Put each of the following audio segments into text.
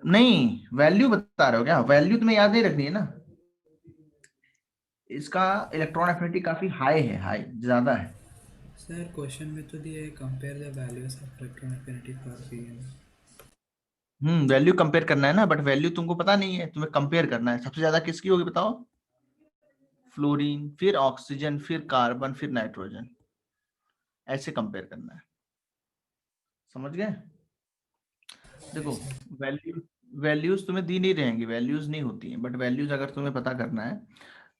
नहीं, वैल्यू बता रहे हो क्या? वैल्यू तुम्हें याद नहीं रखनी है ना। इसका इलेक्ट्रॉन एफिनिटी काफी हाई है, हाई ज्यादा है। सर क्वेश्चन में तो दिया है compare the values of electron affinity for PN. Value compare करना है ना, बट वैल्यू तुमको पता नहीं है, तुम्हें कंपेयर करना है। सबसे ज्यादा किसकी होगी बताओ? फ्लोरीन, फिर ऑक्सीजन, फिर कार्बन, फिर नाइट्रोजन। ऐसे कंपेयर करना है। समझ गए? देखो, यस सर। वैल्यू वैल्यूज तुम्हें दी नहीं रहेंगी, वैल्यूज नहीं होती हैं, बट वैल्यूज अगर तुम्हें पता करना है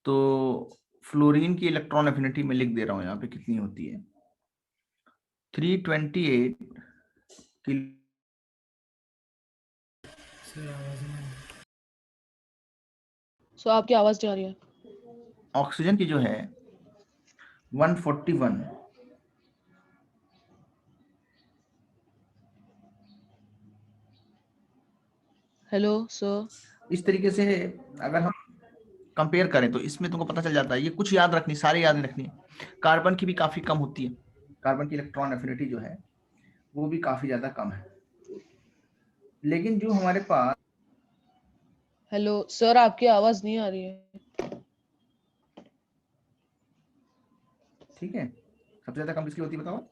तो फ्लोरीन की इलेक्ट्रॉन एफिनिटी में लिख दे रहा हूँ यहाँ पे कितनी होती है। 328 की। सर आवाज़ में। सो आपकी आवाज नहीं आ रही है। ऑक्सीजन की जो है 141। Hello sir. इस तरीके से अगर हम कंपेयर करें तो इसमें तुमको पता चल जाता है। ये कुछ याद रखनी, सारे याद नहीं रखनी है। कार्बन की भी काफी कम होती है। कार्बन की इलेक्ट्रॉन एफिनिटी जो है वो भी काफी ज्यादा कम है। लेकिन जो हमारे पास, हेलो सर, आपकी आवाज नहीं आ रही है। ठीक है, सबसे ज्यादा कम किसकी होती है बताओ?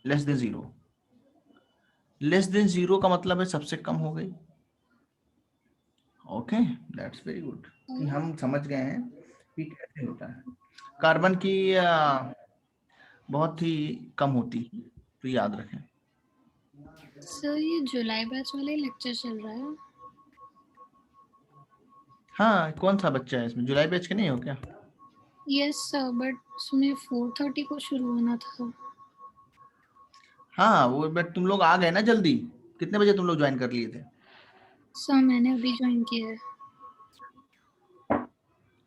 Less than zero. Less than zero का मतलब है सबसे कम हो गई। ओके, दैट्स वेरी गुड कि हम समझ गए हैं कि कैसे होता है। कार्बन की बहुत ही कम होती है, तो याद रखें। सर ये जुलाई बैच वाले लेक्चर चल रहा है। हाँ, कौन सा बच्चा है इसमें? जुलाई बैच के नहीं हो क्या? यस सर, बट उसमें 4:30 को शुरू होना था। हाँ, वो बट तुम लोग आ गए ना जल्दी। कितने बजे तुम लोग ज्वाइन कर लिए थे? सर मैंने अभी ज्वाइन किया है।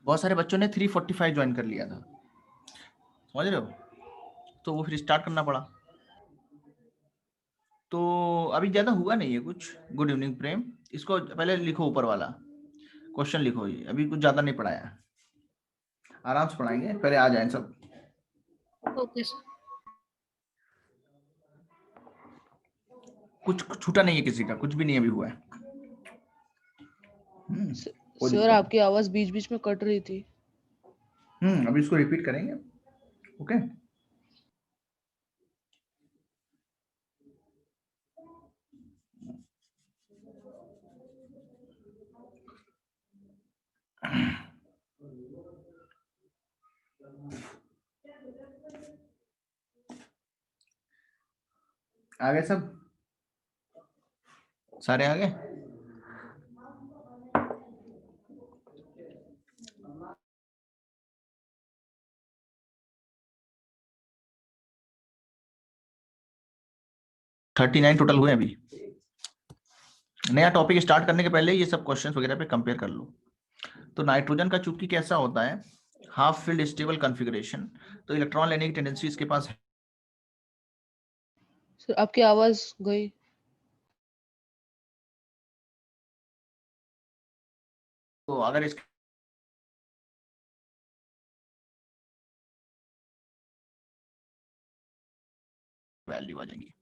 बहुत सारे बच्चों ने 3:45 ज्वाइन कर लिया था। समझ रहे हो? तो वो फिर स्टार्ट करना पड़ा। तो अभी ज्यादा हुआ नहीं है कुछ। गुड इवनिंग प्रेम। इसको पहले लिखो, ऊपर वाला क्वेश्चन लिखो। ये अभी कुछ ज्यादा नहीं पढ़ाया, आराम से पढ़ाएंगे, पहले आ जाए सब। Okay sir. कुछ छूटा नहीं है किसी का, कुछ भी नहीं अभी हुआ है। कोई सर दिक्कत नहीं। आपकी आवाज बीच बीच में कट रही थी। अभी इसको रिपीट करेंगे। ओके। आ गए सब? सारे आ गए? थर्टी नाइन टोटल हुए अभी। नया टॉपिक स्टार्ट करने के पहले ये सब क्वेश्चंस वगैरह पे कंपेयर कर लो। तो नाइट्रोजन का चूंकि कैसा होता है, हाफ फील्ड स्टेबल कॉन्फ़िगरेशन, तो इलेक्ट्रॉन लेने की टेंडेंसी इसके पास है। सर आपकी आवाज गई। तो अगर इसकी वैल्यू आ जाएंगी।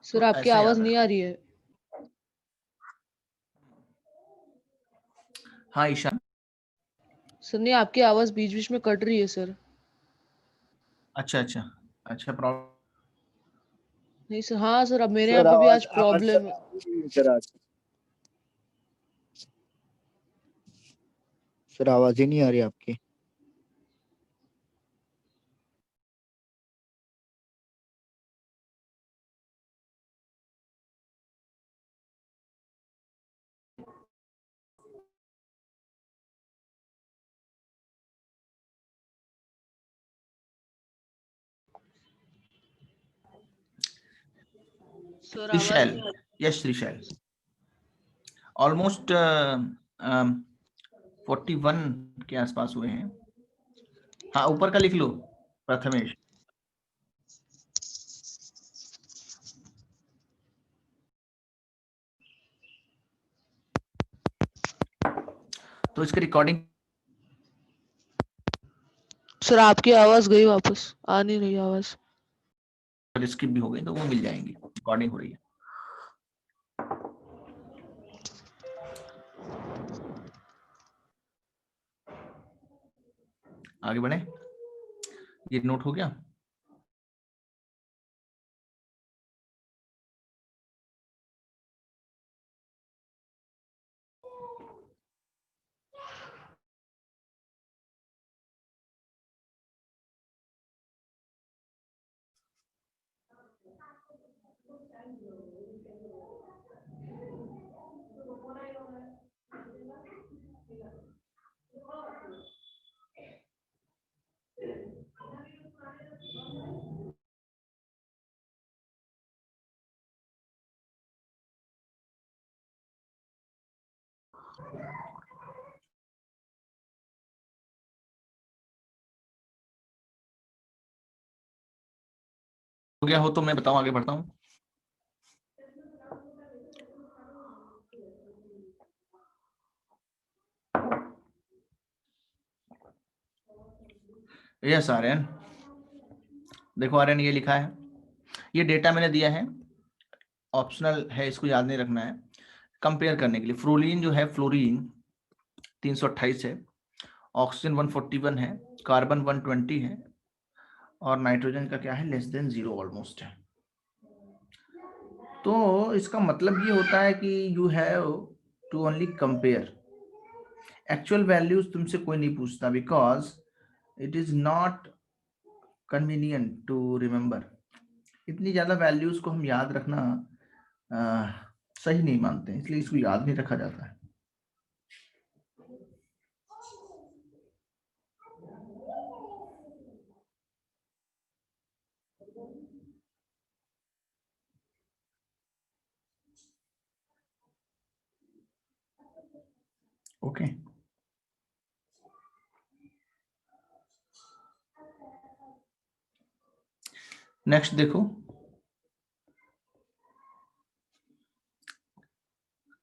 सर तो आपकी ऐसा आवाज याद नहीं रखना। आ रही है। हाँ ईशान। सर नहीं, आपकी आवाज बीच बीच में कट रही है सर। अच्छा अच्छा। अच्छा, प्रॉब्लम। नहीं सर, हाँ सर, अब मेरे यहाँ सर पे भी आवाज आज आवाज सर प्रॉब्लम है। आ रही है सर आज। सर आवाज ही नहीं आ रही आपकी। सर आवाज त्रिशैल, नहीं आ यस त्रिशैल। ऑलमोस्ट 41 के आसपास हुए हैं। हाँ, ऊपर का लिख लो, प्रथमेश। तो इसकी रिकॉर्डिंग सर आपकी आवाज गई वापस, आ नहीं रही आवाज। अगर स्किप भी हो गई तो वो मिल जाएंगी, रिकॉर्डिंग हो रही है। आगे बढ़े, ये नोट हो गया। हो गया हो तो मैं बताऊं, आगे बढ़ता हूँ। यस आर्यन, देखो आर्यन ये लिखा है, ये डेटा मैंने दिया है, ऑप्शनल है, इसको याद नहीं रखना है। कंपेयर करने के लिए फ्लोरीन जो है, फ्लोरीन 328 है, ऑक्सीजन 141 है, कार्बन 120 है, और नाइट्रोजन का क्या है, लेस देन 0 ऑलमोस्ट है। तो इसका मतलब ये होता है कि you have to only compare. Actual values तुमसे कोई नहीं पूछता, because it is not convenient to remember. इतनी ज्यादा वैल्यूज को हम याद रखना सही नहीं मानते, इसलिए इसको याद नहीं रखा जाता है। ओके, नेक्स्ट देखो,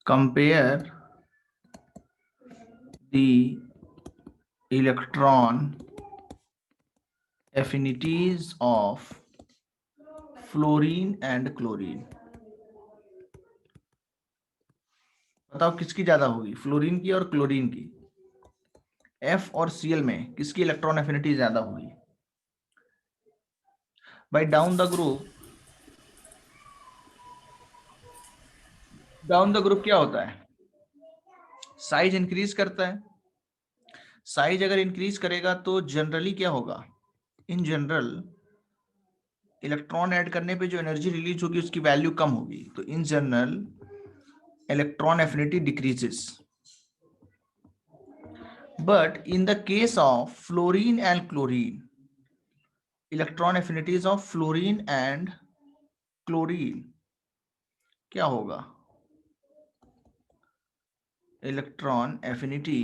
compare the electron affinities of fluorine and chlorine. बताओ किसकी ज्यादा होगी, फ्लोरीन की और क्लोरीन की। F और Cl में किसकी इलेक्ट्रॉन एफिनिटी ज्यादा होगी? भाई डाउन द ग्रुप क्या होता है, साइज इंक्रीज करता है। साइज अगर इंक्रीज करेगा तो जनरली क्या होगा, इन जनरल इलेक्ट्रॉन ऐड करने पे जो एनर्जी रिलीज होगी उसकी वैल्यू कम होगी, तो in general electron affinity decreases. But in the case of fluorine and chlorine, electron affinities of fluorine and chlorine क्या होगा, इलेक्ट्रॉन एफिनिटी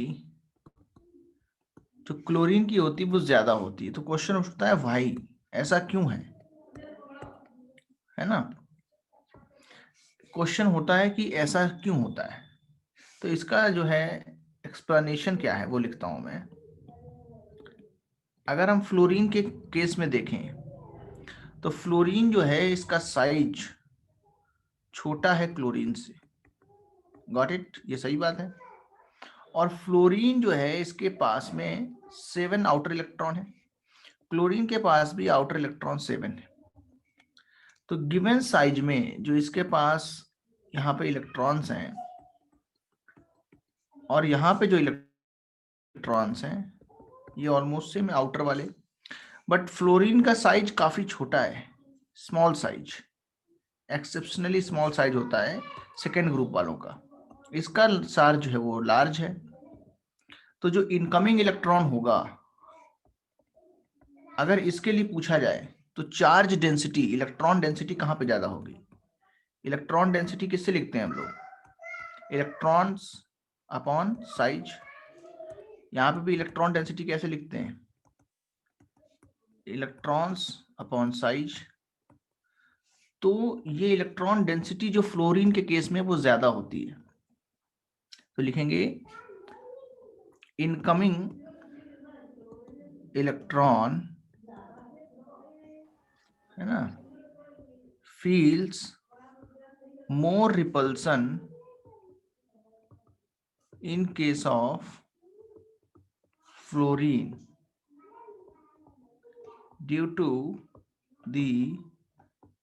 जो क्लोरीन की होती है वो ज्यादा होती है। तो क्वेश्चन उठता है भाई ऐसा क्यों है ना, क्वेश्चन होता है कि ऐसा क्यों होता है। तो इसका जो है एक्सप्लेनेशन क्या है वो लिखता हूं मैं। अगर हम फ्लोरीन के केस में देखें तो फ्लोरीन जो है इसका साइज छोटा है क्लोरीन से, गॉट इट, ये सही बात है। और फ्लोरीन जो है इसके पास में 7 आउटर इलेक्ट्रॉन है, क्लोरीन के पास भी आउटर इलेक्ट्रॉन 7 है। तो गिवन साइज में जो इसके पास यहाँ पे इलेक्ट्रॉन्स हैं और यहाँ पे जो इलेक्ट्रॉन्स हैं ये ऑलमोस्ट सेम आउटर वाले, बट फ्लोरीन का साइज काफी छोटा है, small size, exceptionally small size होता है सेकेंड ग्रुप वालों का, इसका साइज जो है वो लार्ज है। तो जो इनकमिंग इलेक्ट्रॉन होगा अगर इसके लिए पूछा जाए तो चार्ज डेंसिटी, इलेक्ट्रॉन डेंसिटी कहाँ पे ज्यादा होगी, इलेक्ट्रॉन डेंसिटी किससे लिखते हैं हम लोग, इलेक्ट्रॉन्स अपॉन साइज। यहाँ पे भी इलेक्ट्रॉन डेंसिटी कैसे लिखते हैं, इलेक्ट्रॉन्स अपॉन साइज। तो ये इलेक्ट्रॉन डेंसिटी जो फ्लोरीन के केस में वो ज्यादा होती है, तो लिखेंगे इनकमिंग इलेक्ट्रॉन, है ना, feels more repulsion in case of fluorine due to the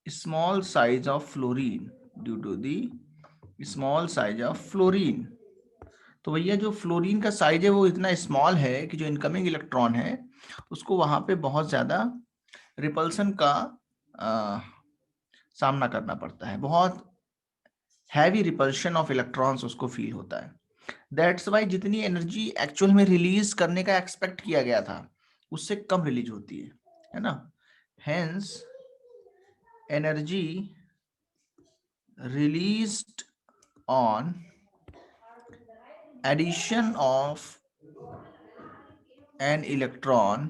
small size of fluorine, due to the small size of fluorine। तो भैया जो फ्लोरीन का साइज है वो इतना स्मॉल है कि जो इनकमिंग इलेक्ट्रॉन है उसको वहां पे बहुत ज्यादा रिपल्सन का सामना करना पड़ता है, बहुत हैवी रिपल्शन ऑफ इलेक्ट्रॉन्स उसको फील होता है। दैट्स वाई जितनी एनर्जी एक्चुअल में रिलीज करने का एक्सपेक्ट किया गया था उससे कम रिलीज होती है ना। Hence energy released on addition of an electron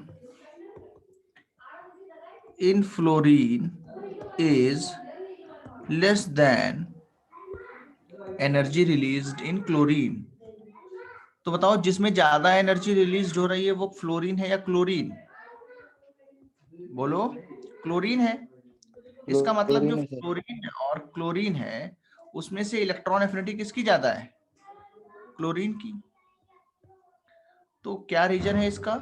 in fluorine is less than energy released in chlorine। तो बताओ जिसमें ज्यादा एनर्जी रिलीज हो रही है वो फ्लोरीन है या क्लोरीन? बोलो, क्लोरीन है। इसका मतलब जो क्लोरीन है सर। फ्लोरीन और क्लोरीन है उसमें से इलेक्ट्रॉन एफिनिटी किसकी ज्यादा है? क्लोरीन की। तो क्या रीजन है इसका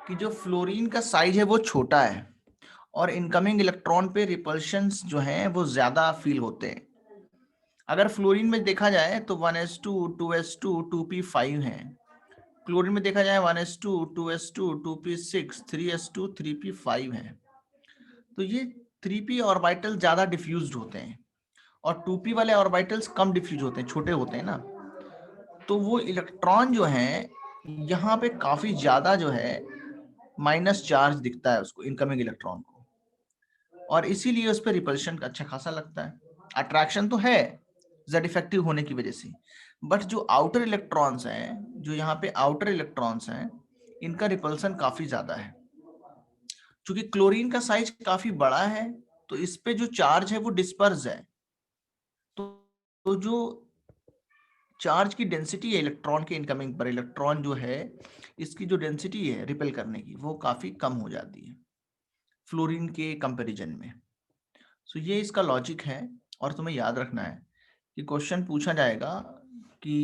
कि जो फ्लोरीन का साइज है वो छोटा है और इनकमिंग इलेक्ट्रॉन पे रिपल्शंस जो हैं वो ज्यादा फील होते हैं। अगर फ्लोरीन में देखा जाए तो 1s2 2s2 2p5 है, क्लोरीन में देखा जाए 1s2 2s2 2p6 3s2 3p5 है। तो ये 3p ऑर्बिटल ज्यादा डिफ्यूज्ड होते हैं और 2p वाले ऑर्बिटल्स कम डिफ्यूज होते हैं, छोटे होते हैं ना। तो वो इलेक्ट्रॉन जो है यहाँ पे काफी ज्यादा जो है माइनस चार्ज दिखता है उसको, इनकमिंग इलेक्ट्रॉन को, और इसीलिए उस पर रिपल्शन अच्छा खासा लगता है। अट्रैक्शन तो है जेड इफेक्टिव होने की वजह से, बट जो आउटर इलेक्ट्रॉन्स हैं, जो यहाँ पे आउटर इलेक्ट्रॉन्स हैं, इनका रिपल्सन काफी ज्यादा है। क्योंकि क्लोरीन का साइज काफी बड़ा है तो इस पे जो चार्ज है वो डिस्पर्स है, तो जो चार्ज की डेंसिटी है इलेक्ट्रॉन के इनकमिंग पर, इलेक्ट्रॉन जो है इसकी जो डेंसिटी है रिपेल करने की वो काफी कम हो जाती है फ्लोरीन के कंपैरिजन में। सो ये इसका लॉजिक है। और तुम्हें याद रखना है कि क्वेश्चन पूछा जाएगा कि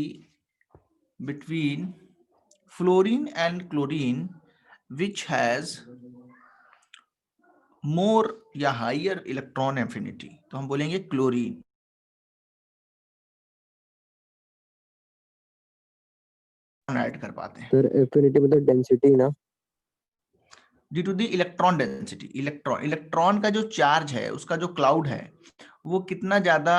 between fluorine and chlorine which has more या हायर इलेक्ट्रॉन एफिनिटी, तो हम बोलेंगे क्लोरीन। ऐड कर पाते हैं सर एफिनिटी मतलब डेंसिटी ना? Due to the electron density. Electron का जो चार्ज है, उसका जो क्लाउड है वो कितना ज्यादा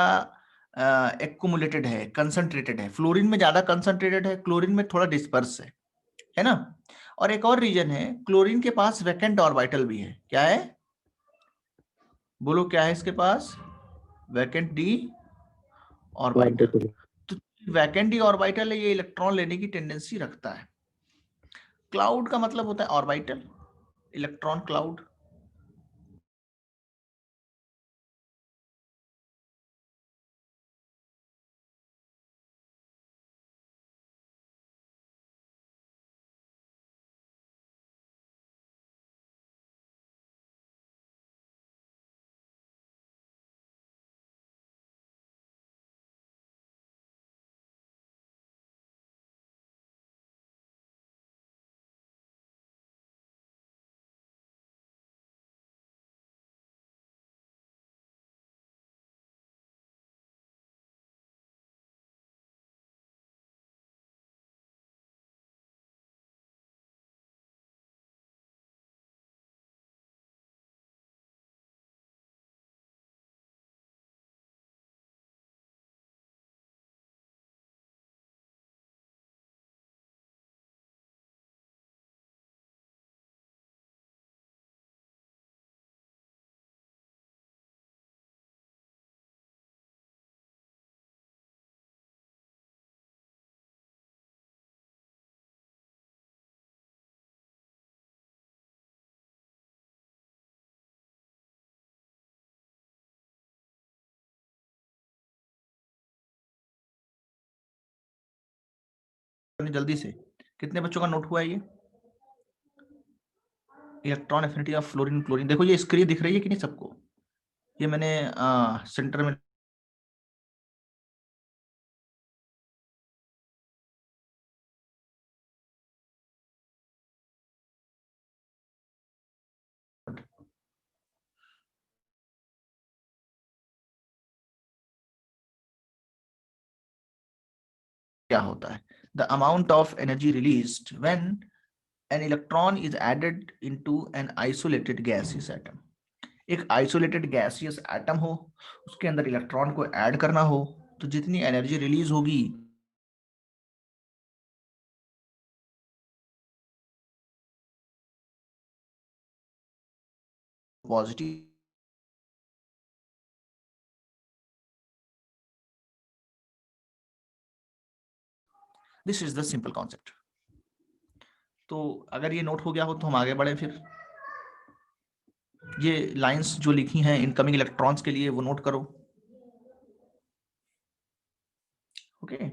एक्युमुलेटेड है, कंसंट्रेटेड है। फ्लोरीन में ज्यादा कंसंट्रेटेड है, क्लोरीन में थोड़ा डिस्पर्स है ना। और एक और रीजन है, क्लोरीन के पास वैकेंट ऑर्बिटल भी है। क्या है? बोलो क्या है इसके पास? Vacant D orbital. तो वैकेंट डी ऑर्बिटल है, ये इलेक्ट्रॉन लेने की टेंडेंसी रखता है। क्लाउड का मतलब होता है ऑर्बिटल, इलेक्ट्रॉन क्लाउड। जल्दी से, कितने बच्चों का नोट हुआ है ये? Electron affinity of fluorine chlorine. देखो ये स्क्रीन दिख रही है कि नहीं सबको? ये मैंने सेंटर में क्या होता है, the amount of energy released when an electron is added into an isolated gaseous atom. एक आइसोलेटेड गैसियस एटम हो, उसके अंदर इलेक्ट्रॉन को ऐड करना हो, तो जितनी एनर्जी रिलीज होगी positive, this is the simple concept. तो अगर ये नोट हो गया हो तो हम आगे बढ़े। फिर ये लाइंस जो लिखी हैं इनकमिंग इलेक्ट्रॉन्स के लिए वो नोट करो। ओके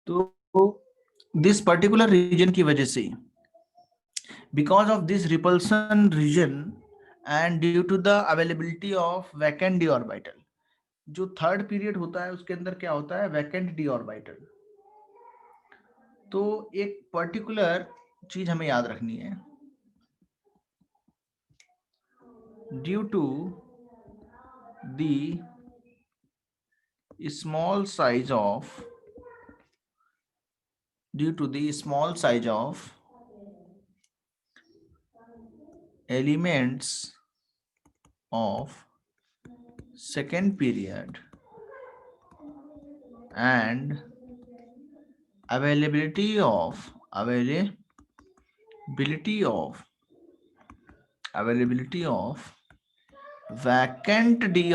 तो दिस पर्टिकुलर रीजन की वजह से, because of this repulsion reason and due to the availability of vacant D orbital, जो थर्ड पीरियड होता है उसके अंदर क्या होता है, वैकेंट डी ऑर्बिटल। तो एक पर्टिकुलर चीज हमें याद रखनी है, due to the small size of elements of second period and availability of vacant d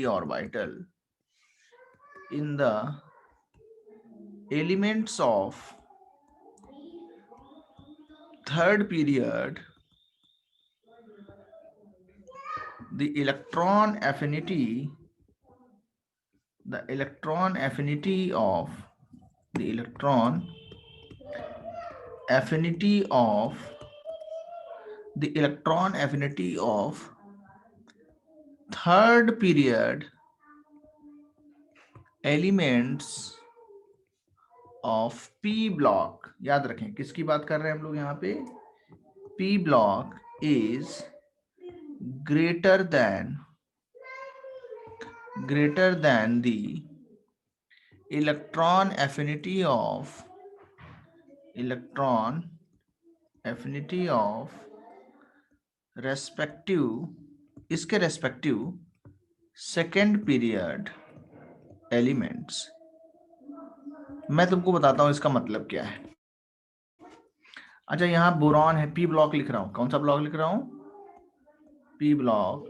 orbital in the elements of third period, the electron affinity of third period elements of p block, याद रखें किसकी बात कर रहे हैं हम लोग यहाँ पे, p block is greater than the electron affinity of इसके रेस्पेक्टिव सेकेंड पीरियड एलिमेंट्स। मैं तुमको बताता हूं इसका मतलब क्या है। अच्छा, यहां बोरॉन है, पी ब्लॉक लिख रहा हूं। कौन सा ब्लॉक लिख रहा हूं, पी ब्लॉक।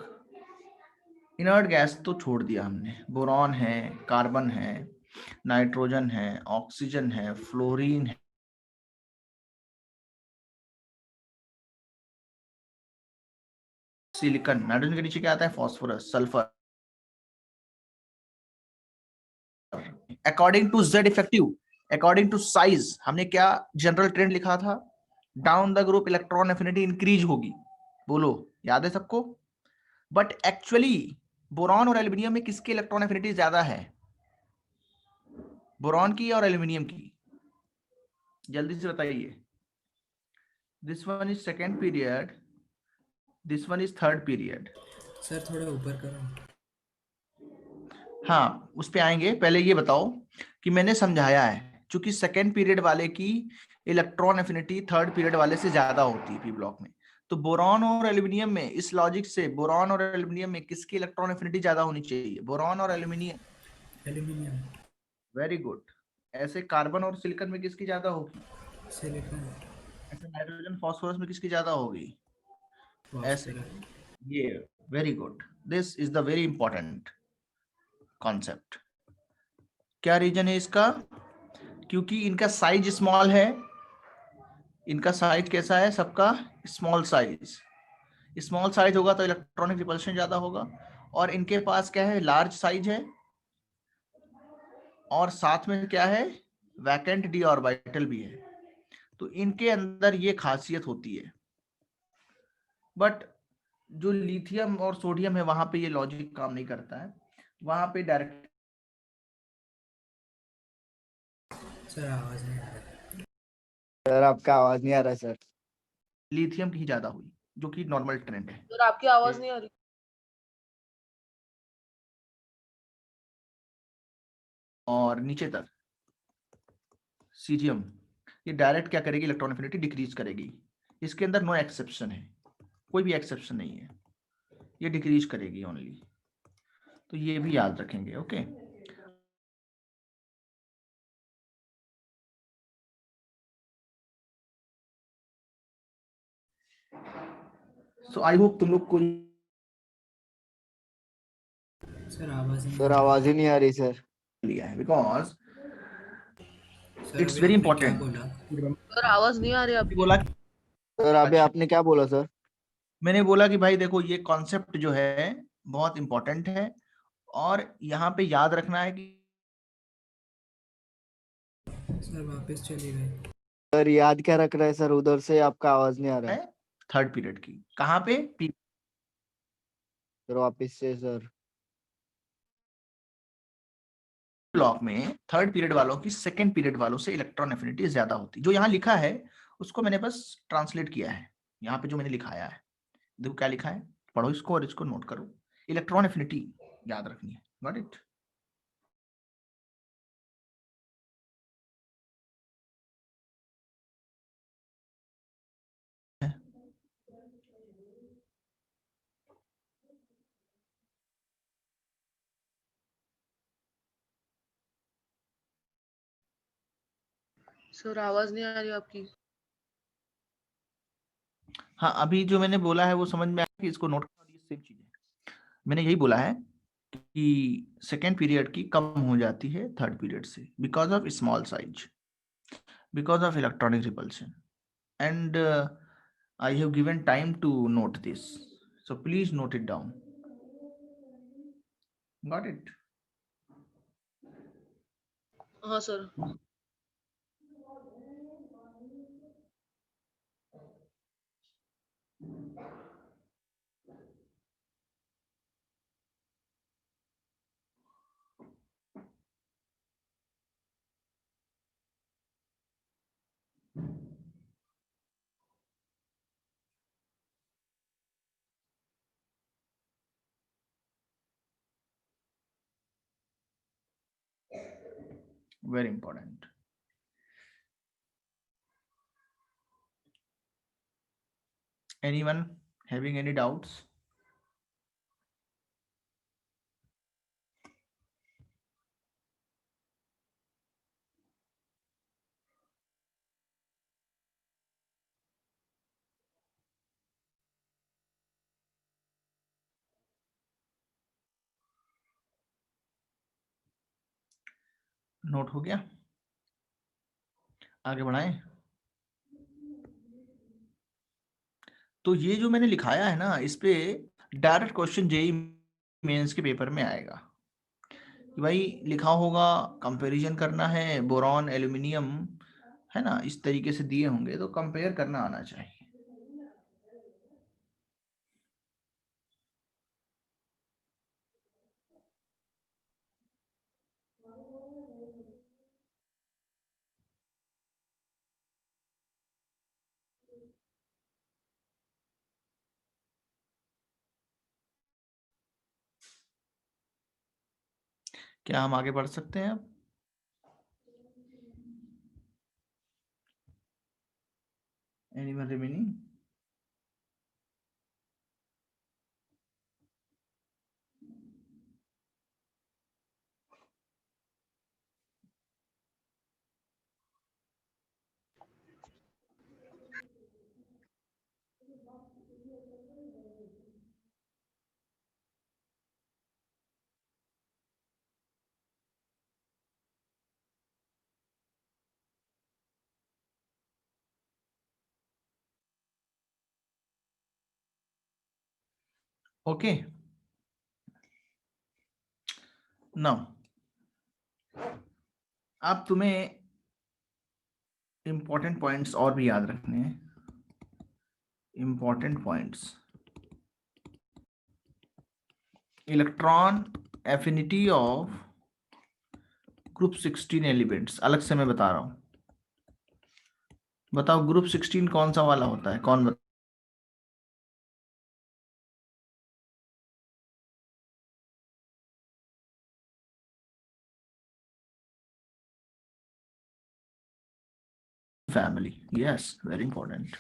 इनर्ट गैस तो छोड़ दिया हमने, बोरॉन है, कार्बन है, नाइट्रोजन है, ऑक्सीजन है, फ्लोरीन है, सिलिकॉन। नाइट्रोजन के नीचे क्या आता है, phosphorus, sulphur. According to Z effective, according to size, हमने क्या जनरल ट्रेंड लिखा था, down the group electron affinity increase होगी। बोलो, याद है सबको। बट एक्चुअली बोरॉन और एल्यूमिनियम में किसकी इलेक्ट्रॉन एफिनिटी ज्यादा है? बोरॉन की और एल्यूमिनियम की? जल्दी से बताइए। This one is second period, this one is third period. Sir थोड़ा ऊपर करो। हाँ, उस पे आएंगे, पहले ये बताओ कि मैंने समझाया है क्योंकि सेकेंड पीरियड वाले की इलेक्ट्रॉन एफिनिटी थर्ड पीरियड वाले से ज्यादा होती है पी ब्लॉक में। तो बोरॉन और एल्यूमिनियम में, इस लॉजिक से बोरॉन और एल्यूमिनियम में किसकी इलेक्ट्रॉन एफिनिटी ज्यादा होनी चाहिए? बोरॉन और एल्यूमिनियम। एल्यूमिनियम। Very good. ऐसे कार्बन और सिलिकॉन में किसकी ज्यादा होगी? सिलिकॉन। ऐसे नाइट्रोजन फॉस्फोरस में किसकी ज्यादा होगी? ऐसे। फॉस्फोरस। ये very good, this is the very important concept. क्या रीजन है इसका? क्योंकि इनका साइज स्मॉल है। इनका साइज कैसा है सबका? Small size. स्मॉल साइज होगा तो इलेक्ट्रॉनिक रिपल्शन ज्यादा होगा, और इनके पास क्या है? लार्ज साइज है, और साथ में क्या है? वैकेंट डी ऑर्बिटल भी है। तो इनके अंदर ये खासियत होती है। बट जो लिथियम और सोडियम है वहां पे ये लॉजिक काम नहीं करता है, वहां पे डायरेक्ट। सर आवाज नहीं आ रहा। सर आपका आवाज नहीं आ रहा सर। लिथियम की ही ज्यादा हुई, जो कि नॉर्मल ट्रेंड है। सर आपकी आवाज नहीं आ रही। और नीचे तक सीजियम, ये डायरेक्ट क्या करेगी? इलेक्ट्रॉन एफिनिटी डिक्रीज करेगी। इसके अंदर नो एक्सेप्शन है, कोई भी एक्सेप्शन नहीं है, ये डिक्रीज करेगी ओनली। तो ये भी याद रखेंगे। ओके, सो आई होप तुम लोग को सर आवाज नहीं आ सर रही। आवाज ही नहीं आ रही सर। लिया है, बिकॉज सर इट्स अभी वेरी आपने क्या इंपॉर्टेंट। बोला? सर आवाज नहीं आ रही आपकी। बोला, सर अभी अच्छा, आपने क्या बोला सर? मैंने बोला कि भाई देखो ये कॉन्सेप्ट जो है बहुत इंपॉर्टेंट है, और यहाँ पे याद रखना है कि सर वापस चली गई। सर याद क्या रख रहे हैं सर? उधर से आपका आवाज नहीं आ रहा है है। थर्ड पीरियड की कहाँ पे? सर वापिस से सर। ब्लॉक में थर्ड पीरियड वालों की सेकंड पीरियड वालों से इलेक्ट्रॉन एफिनिटी ज्यादा होती। जो यहाँ लिखा है उसको मैंने बस ट्रांसलेट किया है। यहाँ पे जो मैंने लिखाया है, देखो क्या लिखा है, पढ़ो इसको और इसको नोट करो। इलेक्ट्रॉन एफिनिटी याद रखनी है। Got it? सर आवाज नहीं आ रही आपकी। हाँ, अभी जो मैंने बोला है वो समझ में आया कि इसको नोट करो। सेम चीज है, मैंने यही बोला है कि सेकेंड पीरियड की कम हो जाती है थर्ड पीरियड से, because of small size, because of electronic repulsion, and I have given time to note this, so please note it down. Got it? हाँ sir. Very important. Anyone having any doubts? Note हो गया? आगे बढ़ाएं। तो ये जो मैंने लिखाया है ना, इस पे डायरेक्ट क्वेश्चन जेई मेंस के पेपर में आएगा कि भाई लिखा होगा कंपैरिजन करना है बोरॉन एल्यूमिनियम, है ना, इस तरीके से दिए होंगे तो कंपेयर करना आना चाहिए। क्या हम आगे बढ़ सकते हैं अब? Anyone remaining? Okay. Now, अब तुम्हें इंपॉर्टेंट पॉइंट्स और भी याद रखने हैं. Important points. Electron affinity of group 16 elements अलग से मैं बता रहा हूं. बताओ ग्रुप 16 कौन सा वाला होता है? कौन बता? Family. Yes, very important.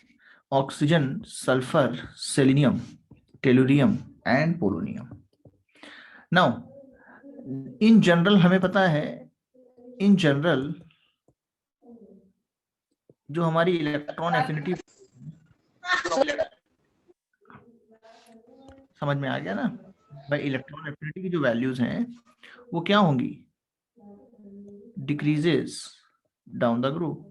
Oxygen, sulphur, selenium, tellurium and polonium. Now in general हमें पता है, इन जनरल जो हमारी इलेक्ट्रॉन एफिनिटी, समझ में आ गया ना भाई? इलेक्ट्रॉन एफिनिटी की जो वैल्यूज हैं वो क्या होंगी? Decreases down the group.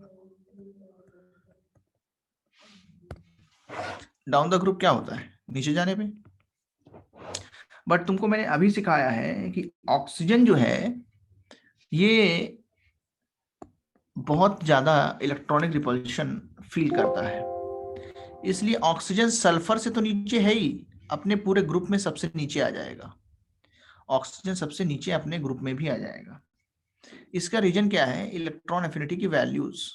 Down the group क्या होता है? नीचे जाने पे. बट तुमको मैंने अभी सिखाया है कि ऑक्सीजन जो है ये बहुत ज्यादा इलेक्ट्रॉनिक रिपल्शन फील करता है. इसलिए ऑक्सीजन सल्फर से तो नीचे है ही, अपने पूरे ग्रुप में सबसे नीचे आ जाएगा. ऑक्सीजन सबसे नीचे अपने ग्रुप में भी आ जाएगा. इसका रीजन क्या है? इलेक्ट्रॉन एफिनिटी की values.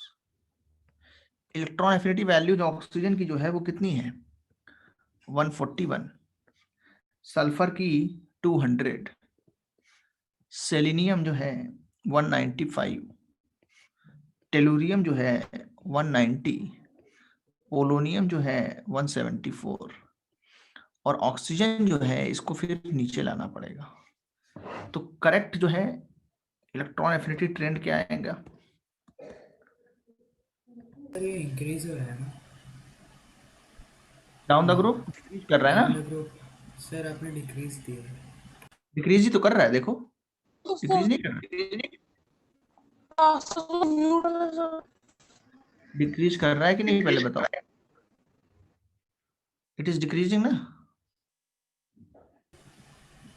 Electron affinity values oxygen की जो है वो कितनी है? 141. सल्फर की 200. सेलेनियम जो है 195. टेलुरियम जो है 190. पोलोनियम जो है 174. और ऑक्सीजन जो है इसको फिर नीचे लाना पड़ेगा. तो करेक्ट जो है इलेक्ट्रॉन एफिनिटी ट्रेंड क्या आएगा? सर ये इंक्रीज हो रहा है ना? डाउन द ग्रुप डिक्रीज कर रहा है डाउन ना? द ग्रुप सर आपने डिक्रीज दिया है. डिक्रीज ही तो कर रहा है. देखो, डिक्रीज नहीं कर रहा. डिक्रीज कर रहा है कि नहीं पहले बताओ. इट इज डिक्रीजिंग ना?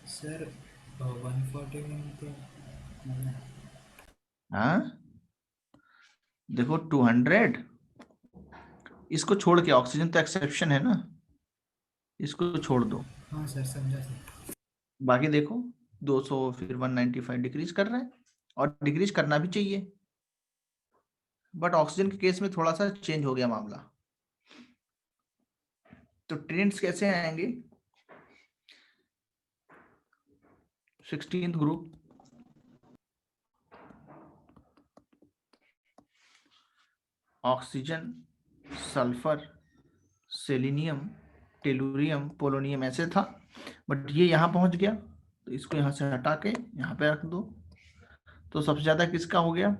सर 141 तो हाँ, देखो 200. इसको छोड़ के, ऑक्सीजन तो एक्सेप्शन है ना, इसको छोड़ दो. हाँ सर समझा सर. बाकी देखो 200 फिर 195 डिक्रीज कर रहा है. और डिक्रीज करना भी चाहिए. बट ऑक्सीजन के केस में थोड़ा सा चेंज हो गया मामला. तो ट्रेंड्स कैसे आएंगे? 16th group, oxygen, sulphur, selenium, tellurium, polonium ऐसे था. बट ये यहाँ पहुंच गया तो इसको यहाँ से हटा के यहाँ पे रख दो. तो सबसे ज्यादा किसका हो गया?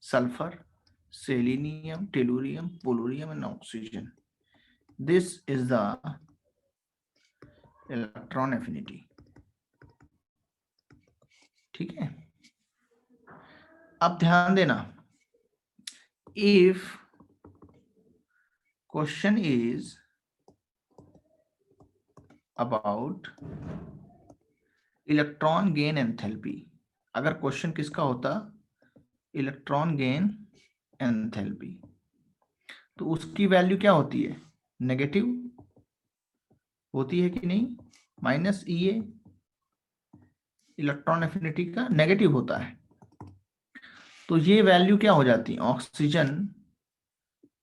Sulphur, selenium, tellurium, polonium and oxygen. This is the electron affinity. ठीक है. अब ध्यान देना, if question is about electron gain enthalpy, अगर क्वेश्चन किसका होता? इलेक्ट्रॉन गेन एंथैल्पी, तो उसकी वैल्यू क्या होती है? नेगेटिव होती है कि नहीं? माइनस EA इलेक्ट्रॉन एफिनिटी का नेगेटिव होता है. तो ये वैल्यू क्या हो जाती है? ऑक्सीजन,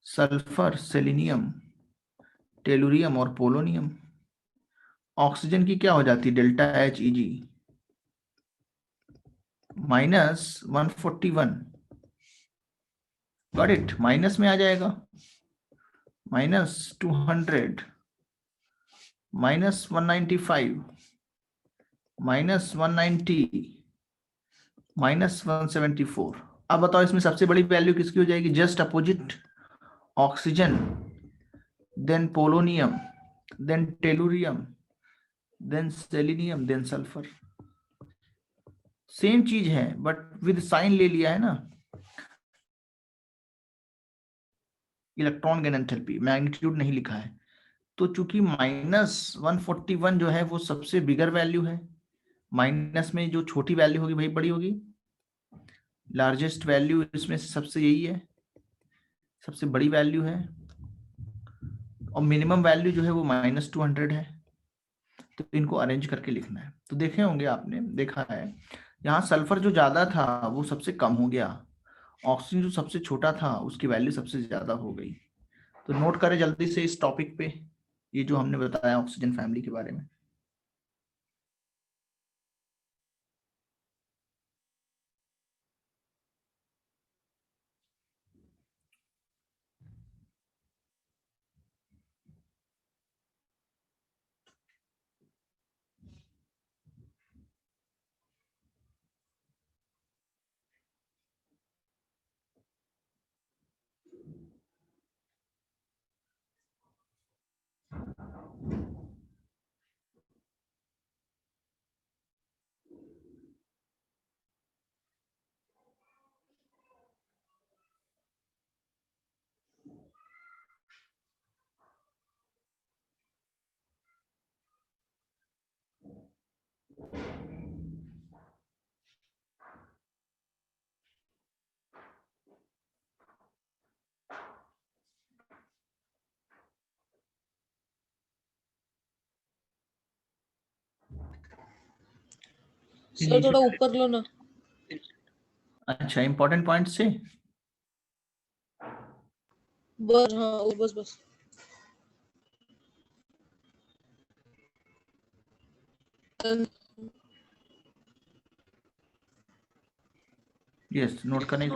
सल्फर, सेलेनियम, टेलुरियम और पोलोनियम. ऑक्सीजन की क्या हो जाती है? Delta HEG. Minus 141, got it, minus में आ जाएगा, माइनस 200, माइनस 195, माइनस 190, माइनस 174। अब बताओ इसमें सबसे बड़ी वैल्यू किसकी हो जाएगी? Just opposite oxygen, then polonium, then tellurium, then selenium, then sulphur. Same चीज है बट विद साइन ले लिया है ना, इलेक्ट्रॉन गेन एंथैल्पी, मैग्नीट्यूड नहीं लिखा है। तो चूंकि माइनस 141 जो है वो सबसे बिगर वैल्यू है, माइनस में जो छोटी वैल्यू होगी वही बड़ी होगी, लार्जेस्ट वैल्यू इसमें से सबसे यही है, सबसे बड़ी वैल्यू है, और मिनिमम वैल्यू जो है वो माइनस 200 है। तो इनको अरेंज करके लिखना है। तो देखे होंगे आपने, देखा है यहाँ सल्फर जो ज्यादा था वो सबसे कम हो गया, ऑक्सीजन जो सबसे छोटा था उसकी वैल्यू सबसे ज्यादा हो गई। तो नोट करें जल्दी से इस टॉपिक पे, ये जो हमने बताया ऑक्सीजन फैमिली के बारे में। सर थोड़ा ऊपर लो ना। अच्छा, इंपॉर्टेंट पॉइंट से बस हाँ बस बस। यस, नोट करने।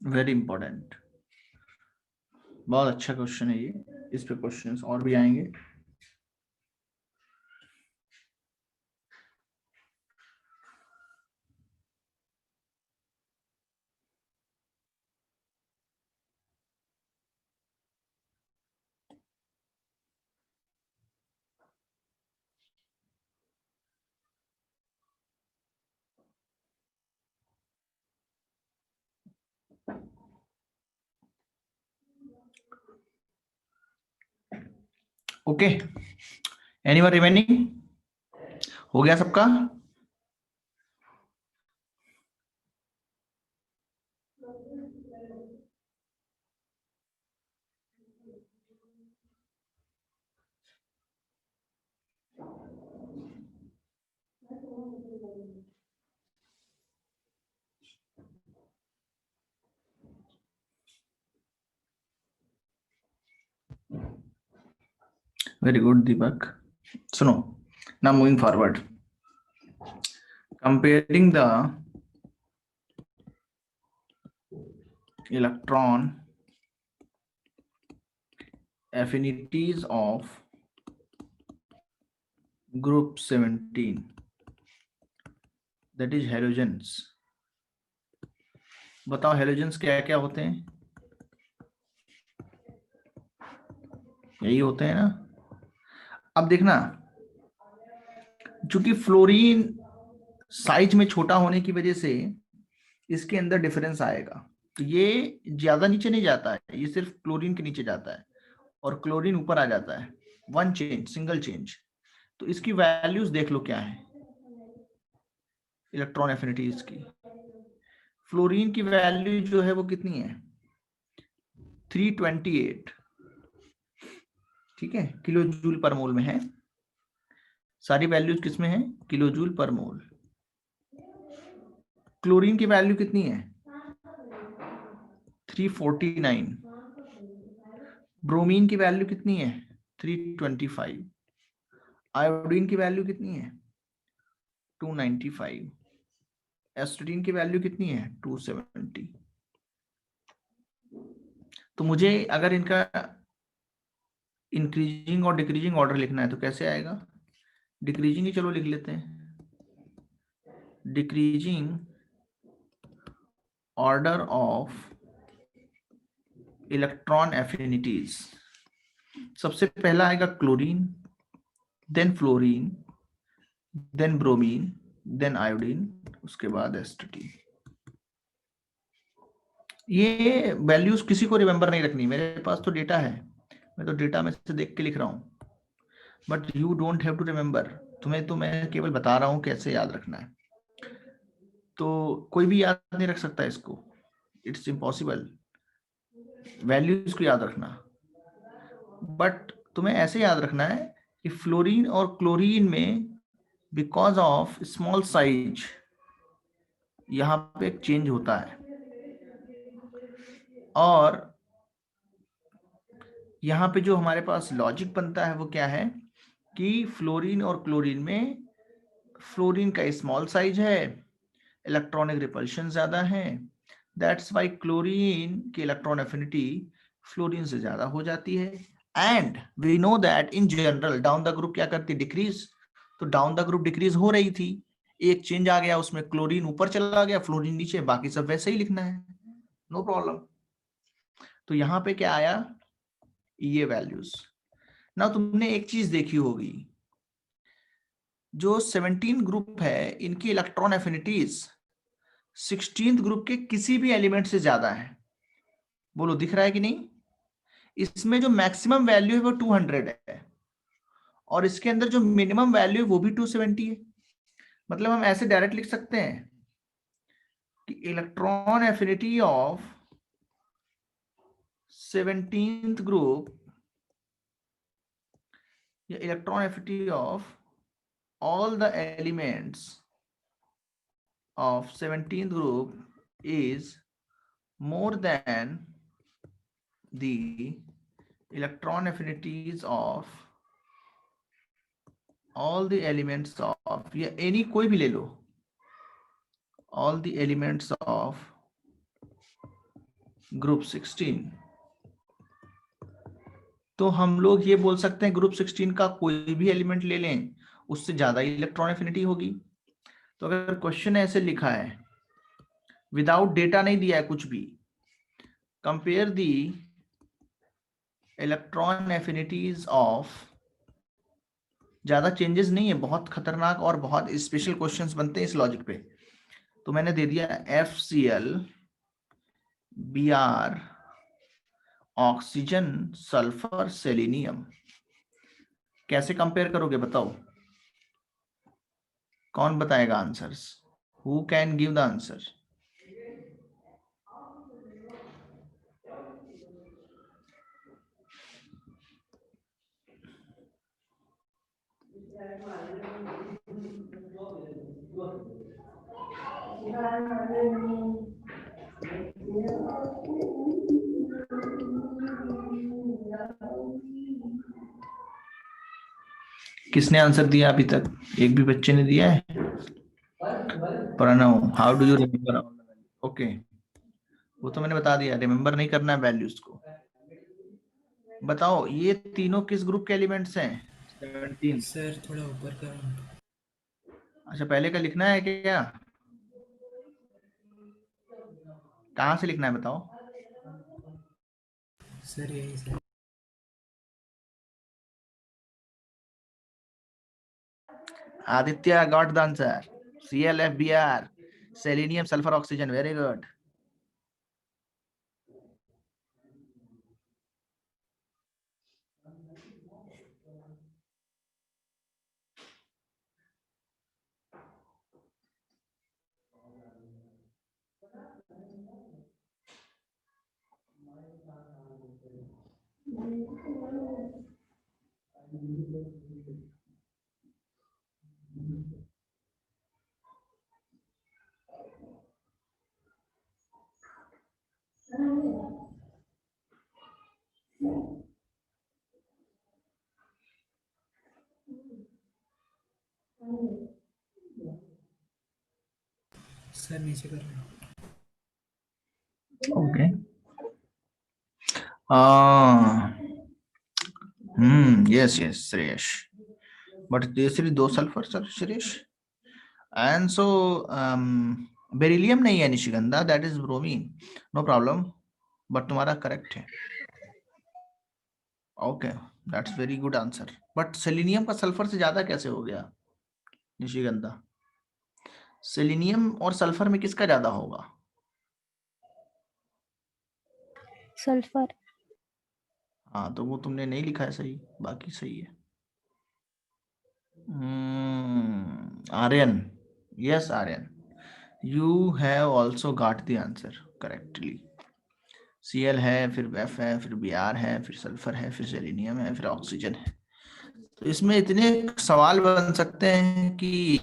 वेरी इंपॉर्टेंट, बहुत अच्छा क्वेश्चन है ये, इस पे क्वेश्चंस और भी आएंगे। Okay, anyone remaining? हो गया सबका? वेरी गुड दीपक। सुनो, now moving forward, comparing the electron affinities of group 17, that is halogens। बताओ halogens क्या क्या होते हैं? यही होते हैं ना। अब देखना, चूंकि फ्लोरीन साइज में छोटा होने की वजह से इसके अंदर डिफरेंस आएगा, तो ये ज्यादा नीचे नहीं जाता है, ये सिर्फ क्लोरीन के नीचे जाता है, और क्लोरीन ऊपर आ जाता है, वन चेंज, सिंगल चेंज। तो इसकी वैल्यूज देख लो क्या है, इलेक्ट्रॉन एफिनिटीज की। फ्लोरीन की वैल्यू जो है वो कितनी है, 328, ठीक है, किलो जूल पर मोल में है। सारी वैल्यूज किसमें है, किलो जूल पर मोल। क्लोरीन की वैल्यू कितनी है, 349। ब्रोमीन की वैल्यू कितनी है, 325। आयोडीन की वैल्यू कितनी है, 295। एस्ट्रीन की वैल्यू कितनी है, 270। तो मुझे अगर इनका इंक्रीजिंग और डिक्रीजिंग ऑर्डर लिखना है तो कैसे आएगा, डिक्रीजिंग ही चलो लिख लेते हैं, decreasing order of electron affinities. सबसे पहला आएगा chlorine, then fluorine, then bromine, then iodine, उसके बाद एस्ट्रीन। ये वैल्यूज किसी को रिमेंबर नहीं रखनी, मेरे पास तो डेटा है, मैं तो डेटा में से देख के लिख रहा हूं, but you don't have to remember. तुम्हें तो मैं केवल बता रहा हूं कैसे याद रखना है। तो कोई भी याद नहीं रख सकता इसको, इट्स इम्पॉसिबल वैल्यूज को याद रखना। बट तुम्हें ऐसे याद रखना है कि फ्लोरीन और क्लोरीन में बिकॉज ऑफ स्मॉल साइज यहाँ पे एक चेंज होता है, और यहाँ पे जो हमारे पास लॉजिक बनता है वो क्या है कि फ्लोरीन और क्लोरीन में फ्लोरीन का स्मॉल साइज है, इलेक्ट्रॉनिक रिपल्शन ज्यादा है, दैट्स वाई क्लोरीन की इलेक्ट्रॉन एफिनिटी फ्लोरीन से ज्यादा हो जाती है। And we know that in general down the group क्या करती, डिक्रीज। तो डाउन द ग्रुप डिक्रीज हो रही थी, एक चेंज आ गया उसमें, क्लोरीन ऊपर चला गया, फ्लोरीन नीचे, बाकी सब वैसे ही लिखना है, नो प्रॉब्लम। तो यहाँ पे क्या आया, ये वैल्यूज। ना तुमने एक चीज देखी होगी, जो 17 ग्रुप है इनकी इलेक्ट्रॉन एफिनिटीज 16th ग्रुप के किसी भी एलिमेंट से ज्यादा है। बोलो दिख रहा है कि नहीं, इसमें जो मैक्सिमम वैल्यू है वो 200 है, और इसके अंदर जो मिनिमम वैल्यू है वो भी 270 है। मतलब हम ऐसे डायरेक्ट लिख सकते हैं कि electron affinity of 17th group या electron affinity of all the elements of 17th group is more than the electron affinities of all the elements of, या any कोई भी ले लो, all the elements of group 16। तो हम लोग ये बोल सकते हैं ग्रुप 16 का कोई भी एलिमेंट ले लें उससे ज्यादा इलेक्ट्रॉन एफिनिटी होगी। तो अगर क्वेश्चन ऐसे लिखा है, विदाउट डेटा नहीं दिया है कुछ भी, compare the electron affinities of, ज्यादा चेंजेस नहीं है, बहुत खतरनाक और बहुत स्पेशल क्वेश्चंस बनते हैं इस लॉजिक पे। तो मैंने दे दिया FCl Br oxygen sulphur selenium. कैसे कंपेयर करोगे बताओ, कौन बताएगा answers, who can give the answer. किसने आंसर दिया अभी तक, एक भी बच्चे ने दिया है। Pranav, how do you remember, okay, वो तो मैंने बता दिया, रिमेम्बर नहीं करना है वैल्यूज को। बताओ ये तीनों किस ग्रुप के एलिमेंट्स हैं, 17। सर थोड़ा ऊपर करो। अच्छा पहले का लिखना है क्या, कहाँ से लिखना है बताओ। सर यही sir. Aditya got the answer, ClFbr, selenium sulphur oxygen, very good. Sir नीचे कर रहे हैं। Okay, yes, yes, Suresh, but तीसरी दो sulphur sir Suresh, and so beryllium नहीं है निशिगंधा, that is bromine, no problem, but तुम्हारा करेक्ट है। Okay, that's very good answer, but selenium का सल्फर से ज्यादा कैसे हो गया निशिगंधा? सेलेनियम और सल्फर में किसका ज्यादा होगा? सल्फर। हाँ, तो वो तुमने नहीं लिखा है सही, बाकी सही है। Aryan, yes Aryan, you have also got the answer correctly. Cl है, फिर F है, फिर Br है, फिर सल्फर है, फिर सेलेनियम है, फिर ऑक्सीजन है। तो इसमें इतने सवाल बन सकते हैं कि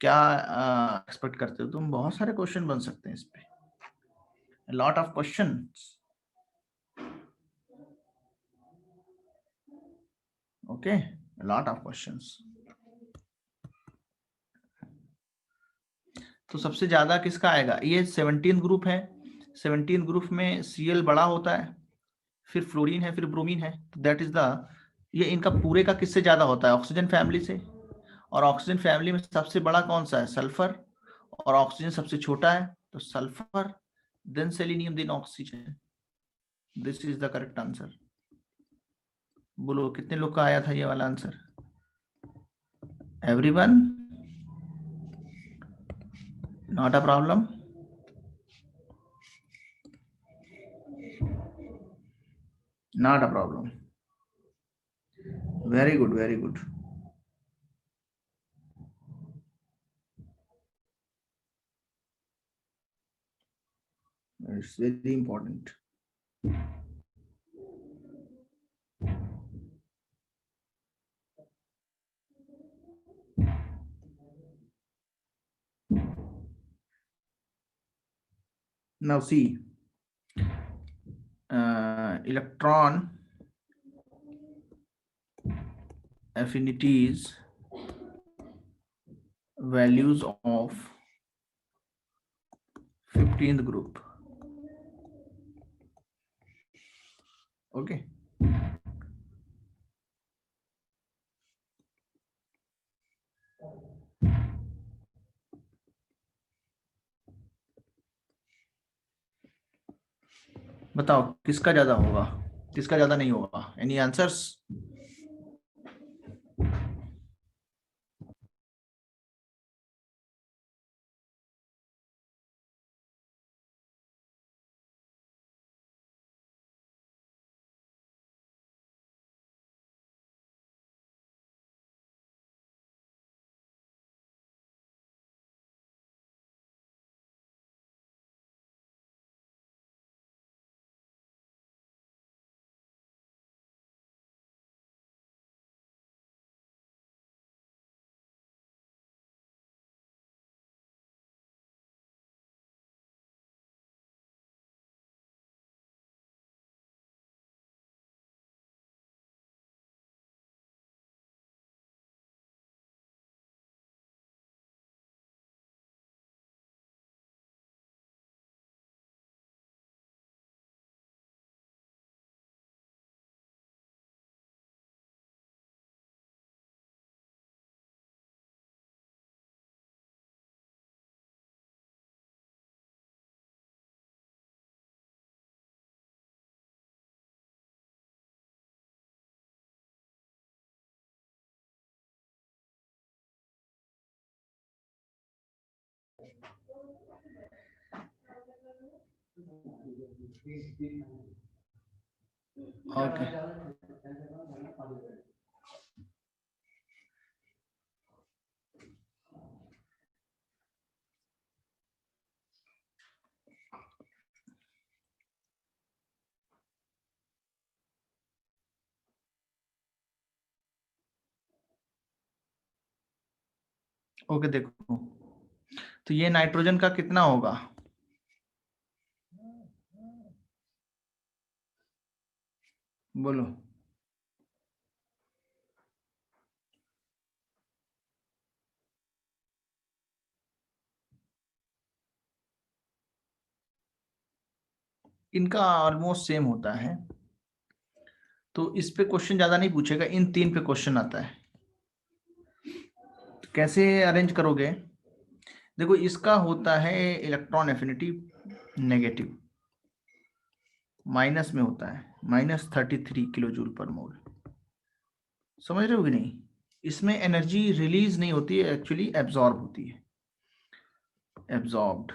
क्या एक्सपेक्ट करते हो तुम? बहुत सारे क्वेश्चन बन सकते हैं इस पे, lot of questions. Okay, lot of questions. तो सबसे ज्यादा किसका आएगा? ये 17 ग्रुप है, 17 ग्रुप में Cl बड़ा होता है, फिर फ्लोरीन है, फिर ब्रोमीन है, तो दैट इज द, ये इनका पूरे का किससे ज्यादा होता है? ऑक्सीजन फैमिली से। और ऑक्सीजन फैमिली में सबसे बड़ा कौन सा है? सल्फर। और ऑक्सीजन सबसे छोटा है, तो sulphur, then selenium, then oxygen. This is the correct answer. बोलो कितने लोग का आया था ये वाला answer? Everyone? Not a problem. Not a problem. Very good, very good. It's very important. Now see, electron affinities, values of 15th group. Okay. बताओ किसका ज्यादा होगा, किसका ज्यादा नहीं होगा? Any answers? ओके, ओके देखो, तो ये नाइट्रोजन का कितना होगा? बोलो। इनका ऑलमोस्ट सेम होता है, तो इस पे क्वेश्चन ज्यादा नहीं पूछेगा, इन तीन पे क्वेश्चन आता है। तो कैसे अरेंज करोगे? देखो, इसका होता है इलेक्ट्रॉन एफिनिटी नेगेटिव, माइनस में होता है, -33 किलो जूल पर मोल। समझ रहे हो कि नहीं? इसमें एनर्जी रिलीज नहीं होती है, एक्चुअली एब्जॉर्ब होती है, एब्जॉर्ब्ड।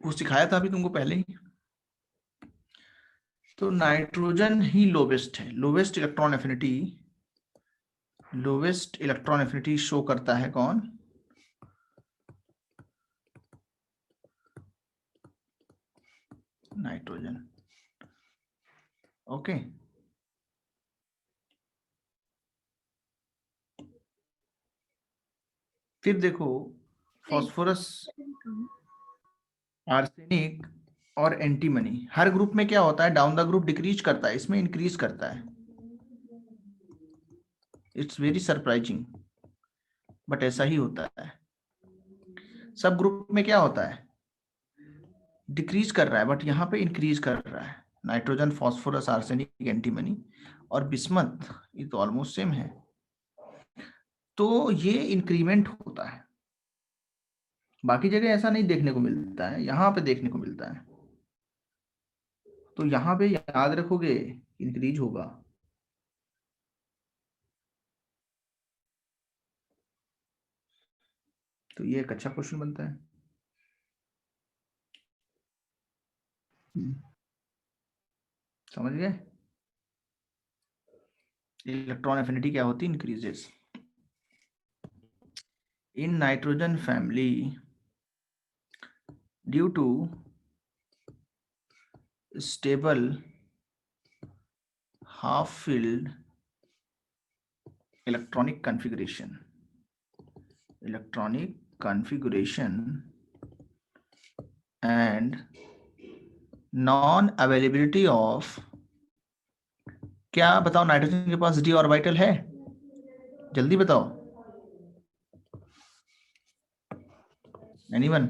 वो सिखाया था अभी तुमको पहले ही। तो नाइट्रोजन ही लोवेस्ट है, lowest electron affinity, lowest electron affinity show करता है कौन? नाइट्रोजन। ओके, फिर देखो, फास्फोरस, आर्सेनिक और एंटीमनी, हर ग्रुप में क्या होता है? डाउन द ग्रुप डिक्रीज करता है, इसमें इंक्रीज करता है। इट्स वेरी सरप्राइजिंग, बट ऐसा ही होता है। सब ग्रुप में क्या होता है? डिक्रीज कर रहा है, बट यहाँ पे इंक्रीज कर रहा है। नाइट्रोजन, फास्फोरस, आर्सेनिक, एंटीमनी और बिस्मथ, ये तो ऑलमोस्ट सेम है, तो ये इंक्रीमेंट होता है। बाकी जगह ऐसा नहीं देखने को मिलता है, यहाँ पे देखने को मिलता है। तो यहाँ पे याद रखोगे, इंक्रीज होगा। तो ये एक अच्छा क्वेश्चन बनता है। समझ गए? इलेक्ट्रॉन एफिनिटी क्या होती है? Increases in nitrogen family due to stable half filled electronic configuration and non availability of, क्या बताओ, नाइट्रोजन के पास डी ऑर्बिटल है? जल्दी बताओ, anyone?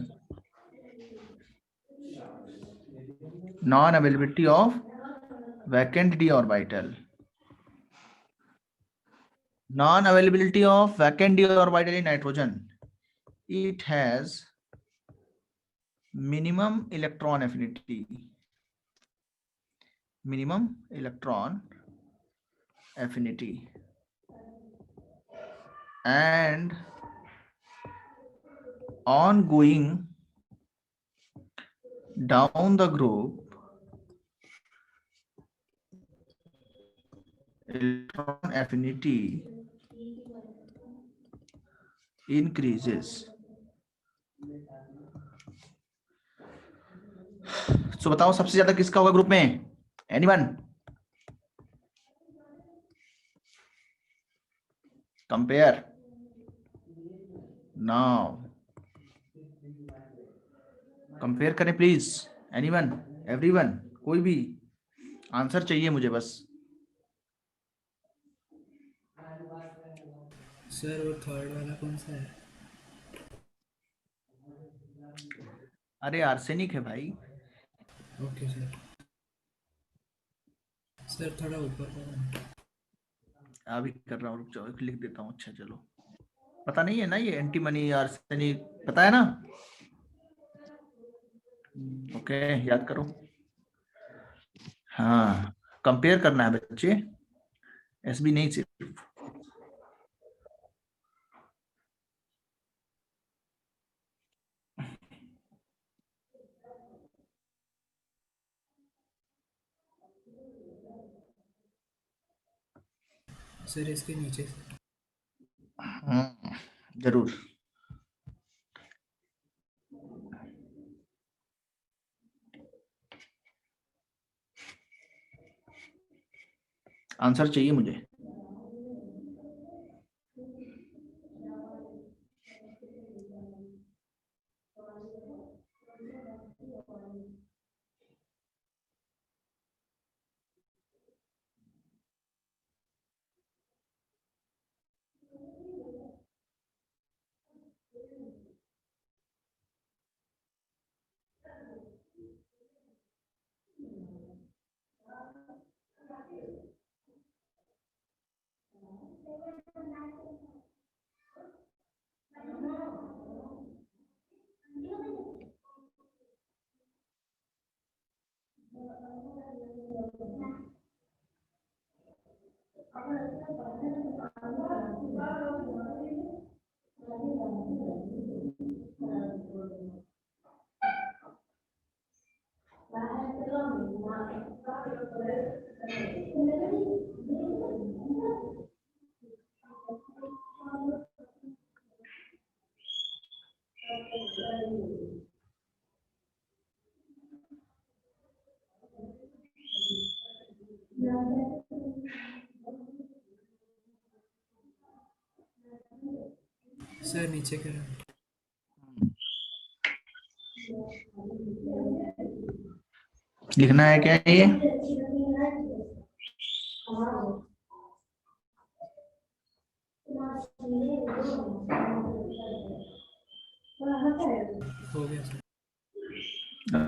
Non availability of vacant D orbital, non availability of vacant d orbital in nitrogen, it has minimum electron affinity, and ongoing down the group electron affinity increases. So बताओ सबसे ज्यादा किसका होगा group में? Anyone? Compare now, compare करें please. Anyone, everyone, कोई भी answer चाहिए मुझे बस। सर वो थर्ड वाला कौन सा है? अरे आर्सेनिक है भाई। Okay sir. सर थोड़ा ऊपर करो। अभी कर रहा हूँ, रुक जाओ, लिख देता हूँ। अच्छा चलो, पता नहीं है ना ये एंटीमनी आर्सेनिक, पता है ना? ओके, याद करो। हाँ, कंपेयर करना है बच्चे, एसबी नहीं सिर्फ। सर इसके नीचे से। जरूर। आंसर चाहिए मुझे। सर नीचे करें। लिखना है क्या ये? हो गया सर।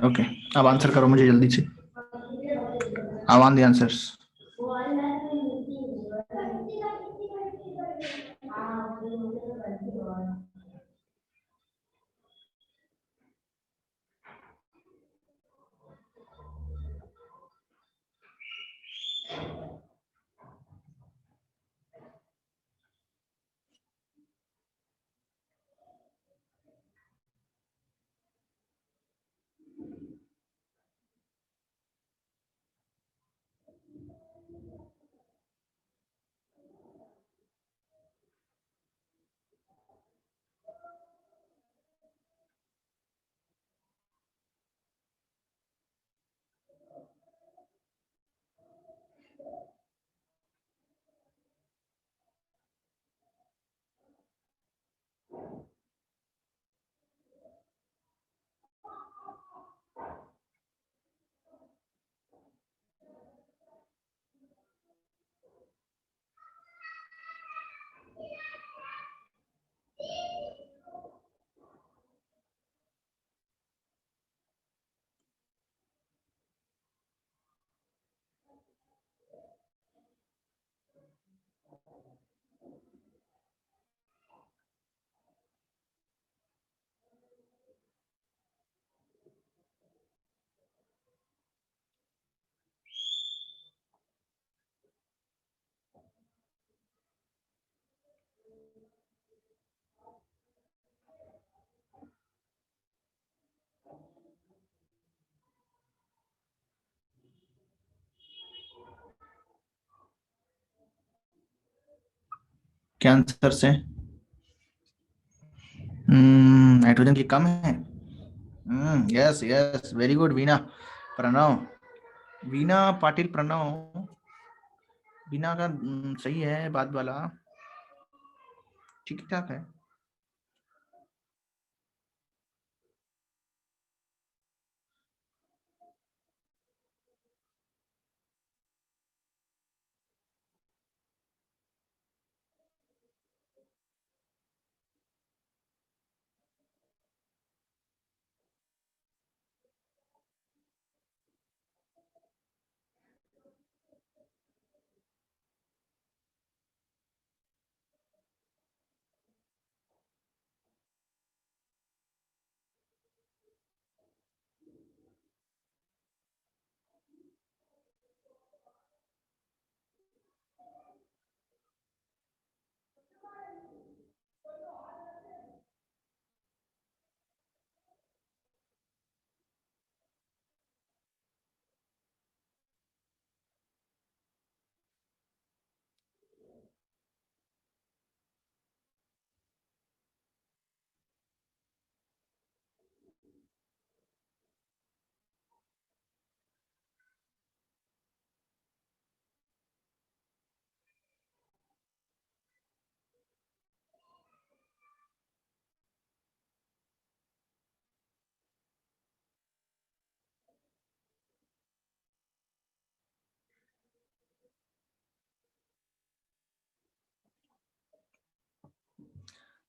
ओके, अब आंसर करो मुझे जल्दी से। I want the answers. क्या आंसर से? नाइट्रोजन की कम है। Yes yes, very good Veena. Pranav, Veena Patil Pranav, Veena का सही है बात वाला, ठीक ठाक है।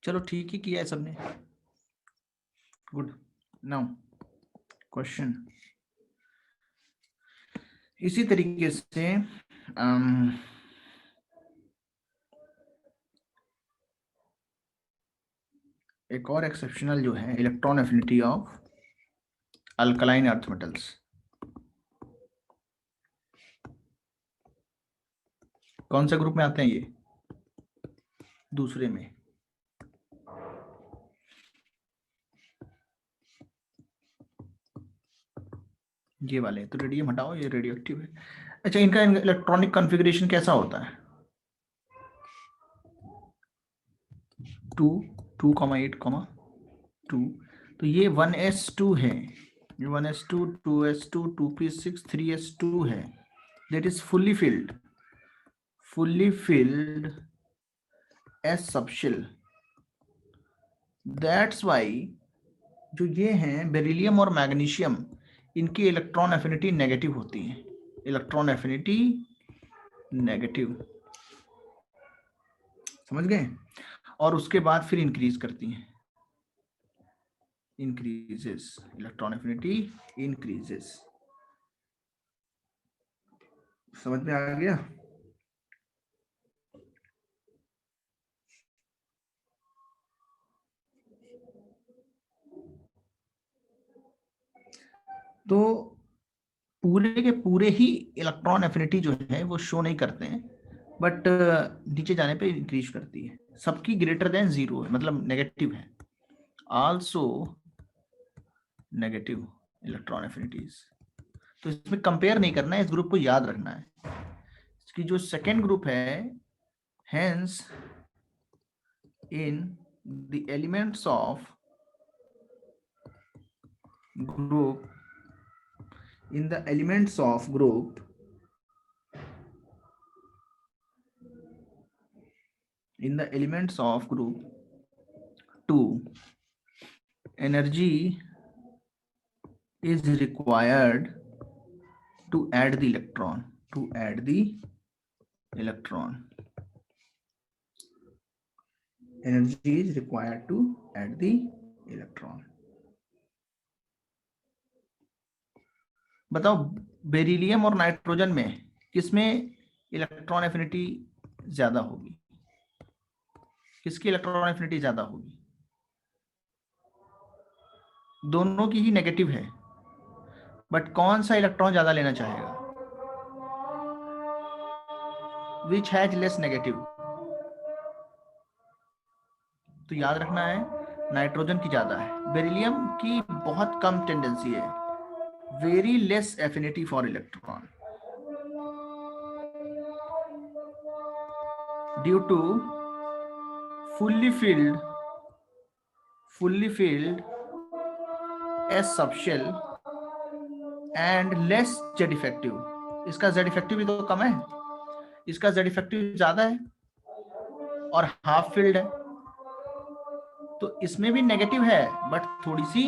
चलो ठीक ही किया है सबने। गुड। नाउ क्वेश्चन इसी तरीके से एक और एक्सेप्शनल जो है electron affinity of alkaline earth metals. कौन से ग्रुप में आते हैं ये? दूसरे में। ये वाले तो रेडियम हटाओ, ये रेडियो एक्टिव है। अच्छा, इनका इलेक्ट्रॉनिक कॉन्फ़िगरेशन कैसा होता है? 2 2,8,2। तो ये 1s2 है, ये 1s2 2s2 2p6 3s2 है, that is fully filled S subshell. That's why जो ये हैं बेरिलियम और मैग्नीशियम, इनकी इलेक्ट्रॉन एफिनिटी नेगेटिव होती है, इलेक्ट्रॉन एफिनिटी नेगेटिव, समझ गए? और उसके बाद फिर इंक्रीज करती हैं, इंक्रीजेस, इलेक्ट्रॉन एफिनिटी इंक्रीजेस। समझ में आ गया? तो पूरे के पूरे ही इलेक्ट्रॉन एफिनिटी जो है वो शो नहीं करते हैं, बट नीचे जाने पे इंक्रीज करती है। सबकी ग्रेटर देन 0 है, मतलब नेगेटिव है, आल्सो नेगेटिव इलेक्ट्रॉन एफिनिटीज। तो इसमें कंपेयर नहीं करना है, इस ग्रुप को याद रखना है। इसकी जो सेकेंड ग्रुप है, hence in the elements of group, in the elements of group in the elements of group 2, energy is required to add the electron, energy is required to add the electron। बताओ beryllium और nitrogen में किसमें electron affinity ज्यादा होगी? किसकी electron affinity ज्यादा होगी? दोनों की ही नेगेटिव है, बट कौन सा इलेक्ट्रॉन ज्यादा लेना चाहेगा? Which has less negative? तो याद रखना है नाइट्रोजन की ज्यादा है, बेरिलियम की बहुत कम टेंडेंसी है, very less affinity for electron due to fully filled S subshell and less Z effective। इसका Z effective भी तो कम है, इसका Z effective ज्यादा है और हाफ फिल्ड है, तो इसमें भी नेगेटिव है बट थोड़ी सी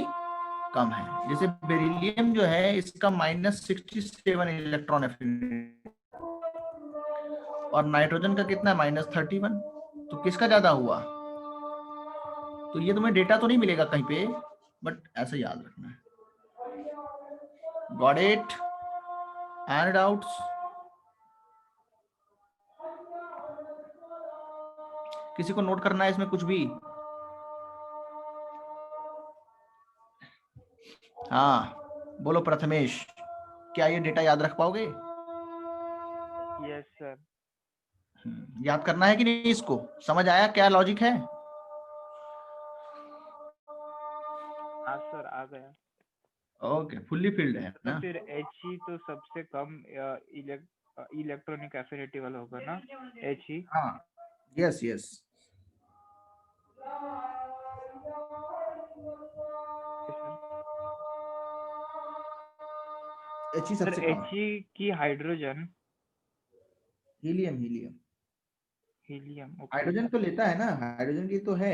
कम है। जैसे बेरिलियम जो है इसका -67 इलेक्ट्रॉन एफिनिटी और नाइट्रोजन का कितना है -31, तो किसका ज्यादा हुआ? तो ये तुम्हें डेटा तो नहीं मिलेगा कहीं पे, बट ऐसा याद रखना है। Got it? Any doubts? किसी को नोट करना है इसमें कुछ भी? हाँ बोलो प्रथमेश, क्या ये डेटा याद रख पाओगे? Yes sir. याद करना है कि नहीं? इसको समझ आया क्या लॉजिक है? हाँ सर आ गया। ओके, फुल्ली फिल्ड है तो ना? फिर He तो सबसे कम इलेक्ट्रॉनिक एफिनिटी वाला होगा ना, He। हाँ, यस यस। He सर सबसे कम। He की हाइड्रोजन, हीलियम हीलियम। हाइड्रोजन तो लेता है ना, हाइड्रोजन की तो है,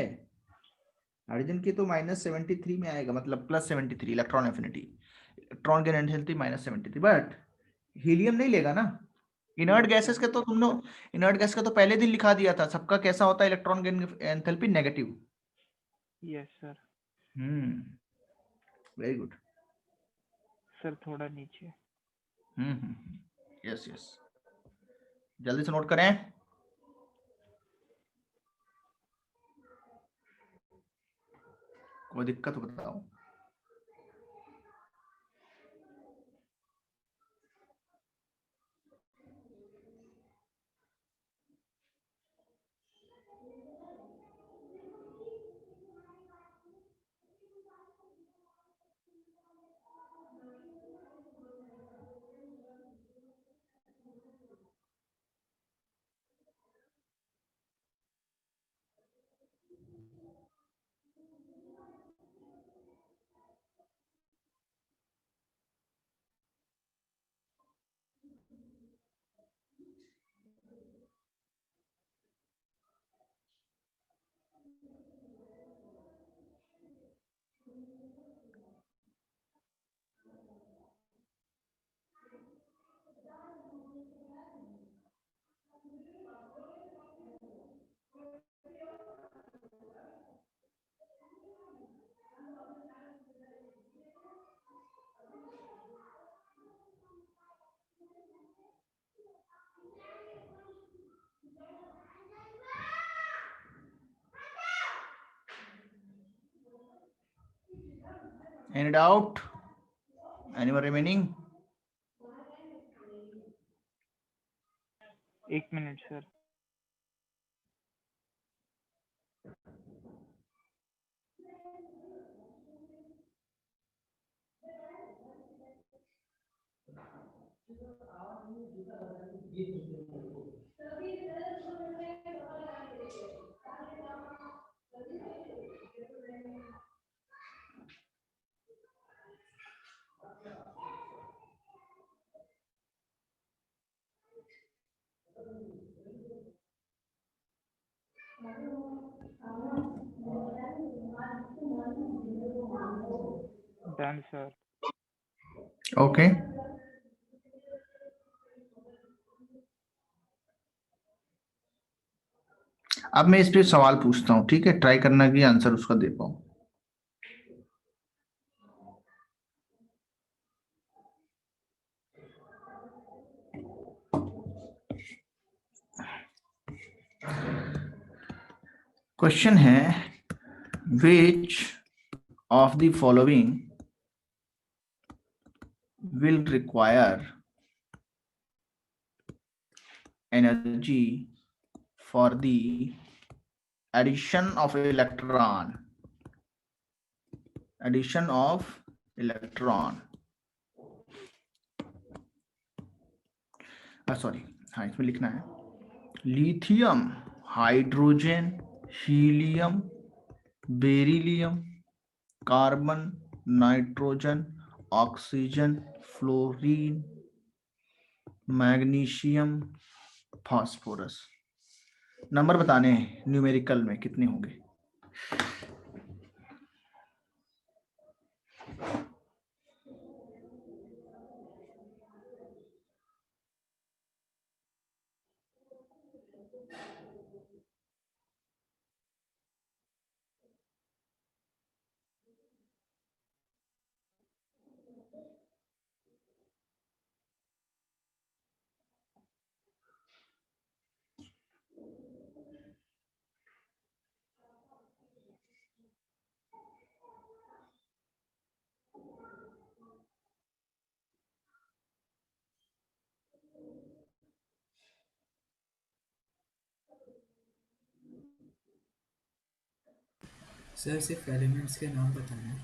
हाइड्रोजन की तो -73 में आएगा, मतलब +73 इलेक्ट्रॉन एफिनिटी, इलेक्ट्रॉन की एंथैल्पी -73, बट हीलियम नहीं लेगा ना। इनर्ट गैसेस के तो तुमने इनर्ट गैस का तो पहले दिन लिखा दिया था, सबका कैसा होता है electron enthalpy negative. Yes sir. Very good. Sir थोड़ा नीचे। यस यस, जल्दी से नोट करें। कोई दिक्कत हो बताओ। Any doubt? Anyone remaining? 1 minute sir. Done sir. Okay. अब मैं इस पे सवाल पूछता हूँ, ठीक है? ट्राई करना कि आंसर उसका दे पाऊँ. क्वेश्चन है, which of the following will require energy for the addition of electron? Addition of electron. Sorry, हाँ इसमें लिखना है lithium, hydrogen, helium, beryllium, carbon, nitrogen, oxygen, fluorine, magnesium, phosphorus. Number बताने हैं न्यूमेरिकल में कितने होंगे. सर सिर्फ एलिमेंट्स के नाम बताना.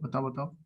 बताओ बताओ.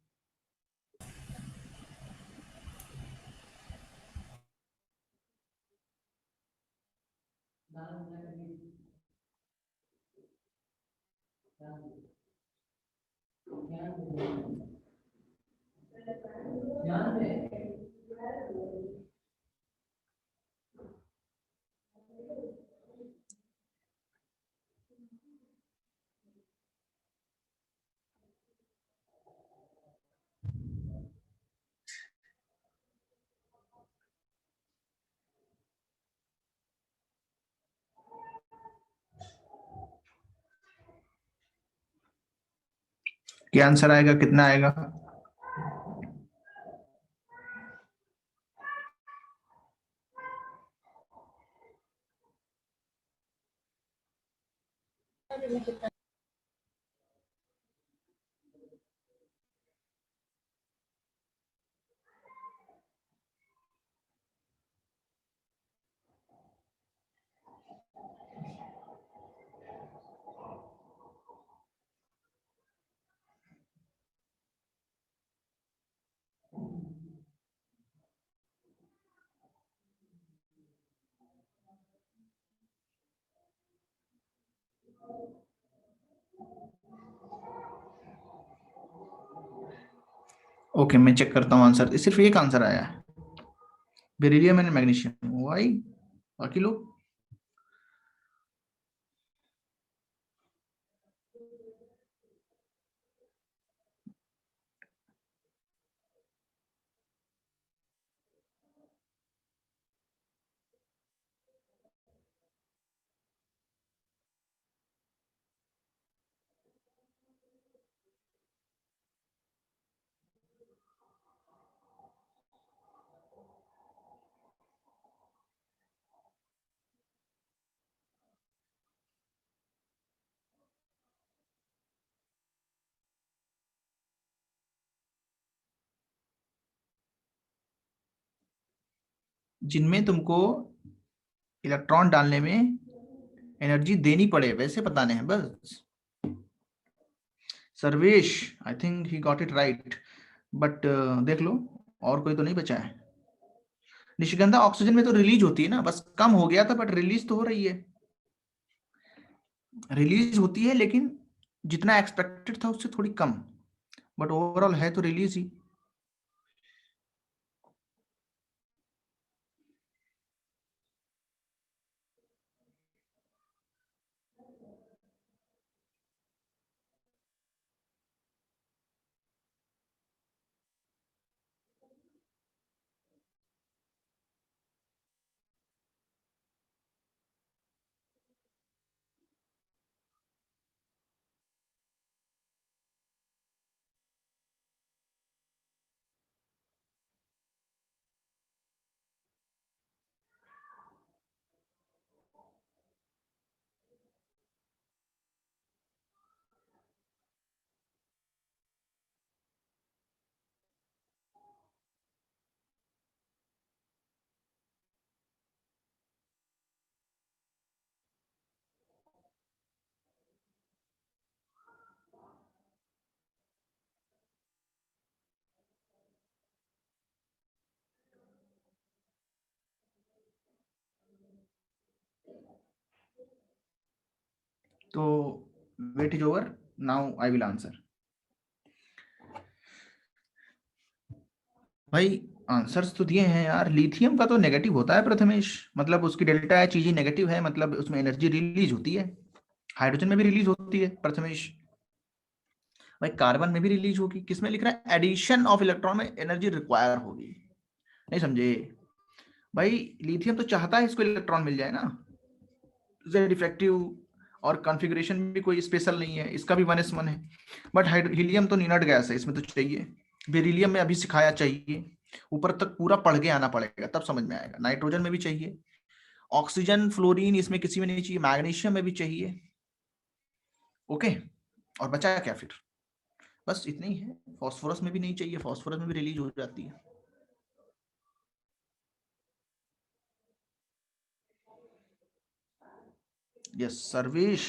क्या आंसर आएगा, कितना आएगा? ओके, मैं चेक करता हूँ आंसर. सिर्फ एक आंसर आया है, बेरिलियम एंड मैग्नीशियम. वाई? बाकी लोग जिनमें तुमको इलेक्ट्रॉन डालने में एनर्जी देनी पड़े, वैसे बताने हैं बस। Sarvesh, I think he got it right, but देख लो और कोई तो नहीं बचा है। निशिगंधा, ऑक्सीजन में तो रिलीज होती है ना, बस कम हो गया था, बट रिलीज तो हो रही है। रिलीज होती है लेकिन जितना एक्सपेक्टेड था उससे थोड़ी कम, बट ओवरऑल है तो रिलीज ही। तो wait is over, now I will answer. भाई आंसर्स तो दिए हैं यार। लिथियम का तो नेगेटिव होता है प्रथमेश, मतलब उसकी डेल्टा एच चीज नेगेटिव है, मतलब उसमें एनर्जी रिलीज होती है। हाइड्रोजन में भी रिलीज होती है प्रथमेश। भाई कार्बन में भी रिलीज होगी। किसमें लिख रहा है? एडिशन ऑफ इलेक्ट्रॉन में एनर्जी रिक्वायर होगी। नहीं समझे भाई? लिथियम तो चाहता है इसको इलेक्ट्रॉन मिल जाए ना, जेड इफेक्टिव, और कॉन्फ़िगरेशन भी कोई स्पेशल नहीं है, इसका भी 1s1 है। बट हीलियम तो निनट गैस है, इसमें तो चाहिए। बेरिलियम में अभी सिखाया चाहिए, ऊपर तक पूरा पढ़ के आना पड़ेगा तब समझ में आएगा। नाइट्रोजन में भी चाहिए, ऑक्सीजन, फ्लोरीन इसमें किसी में नहीं चाहिए, मैग्नीशियम में भी चाहिए। ओके, और बचा क्या फिर? बस इतना ही है। फॉस्फोरस में भी नहीं चाहिए, फॉस्फोरस में भी रिलीज हो जाती है। Yes, Sarvesh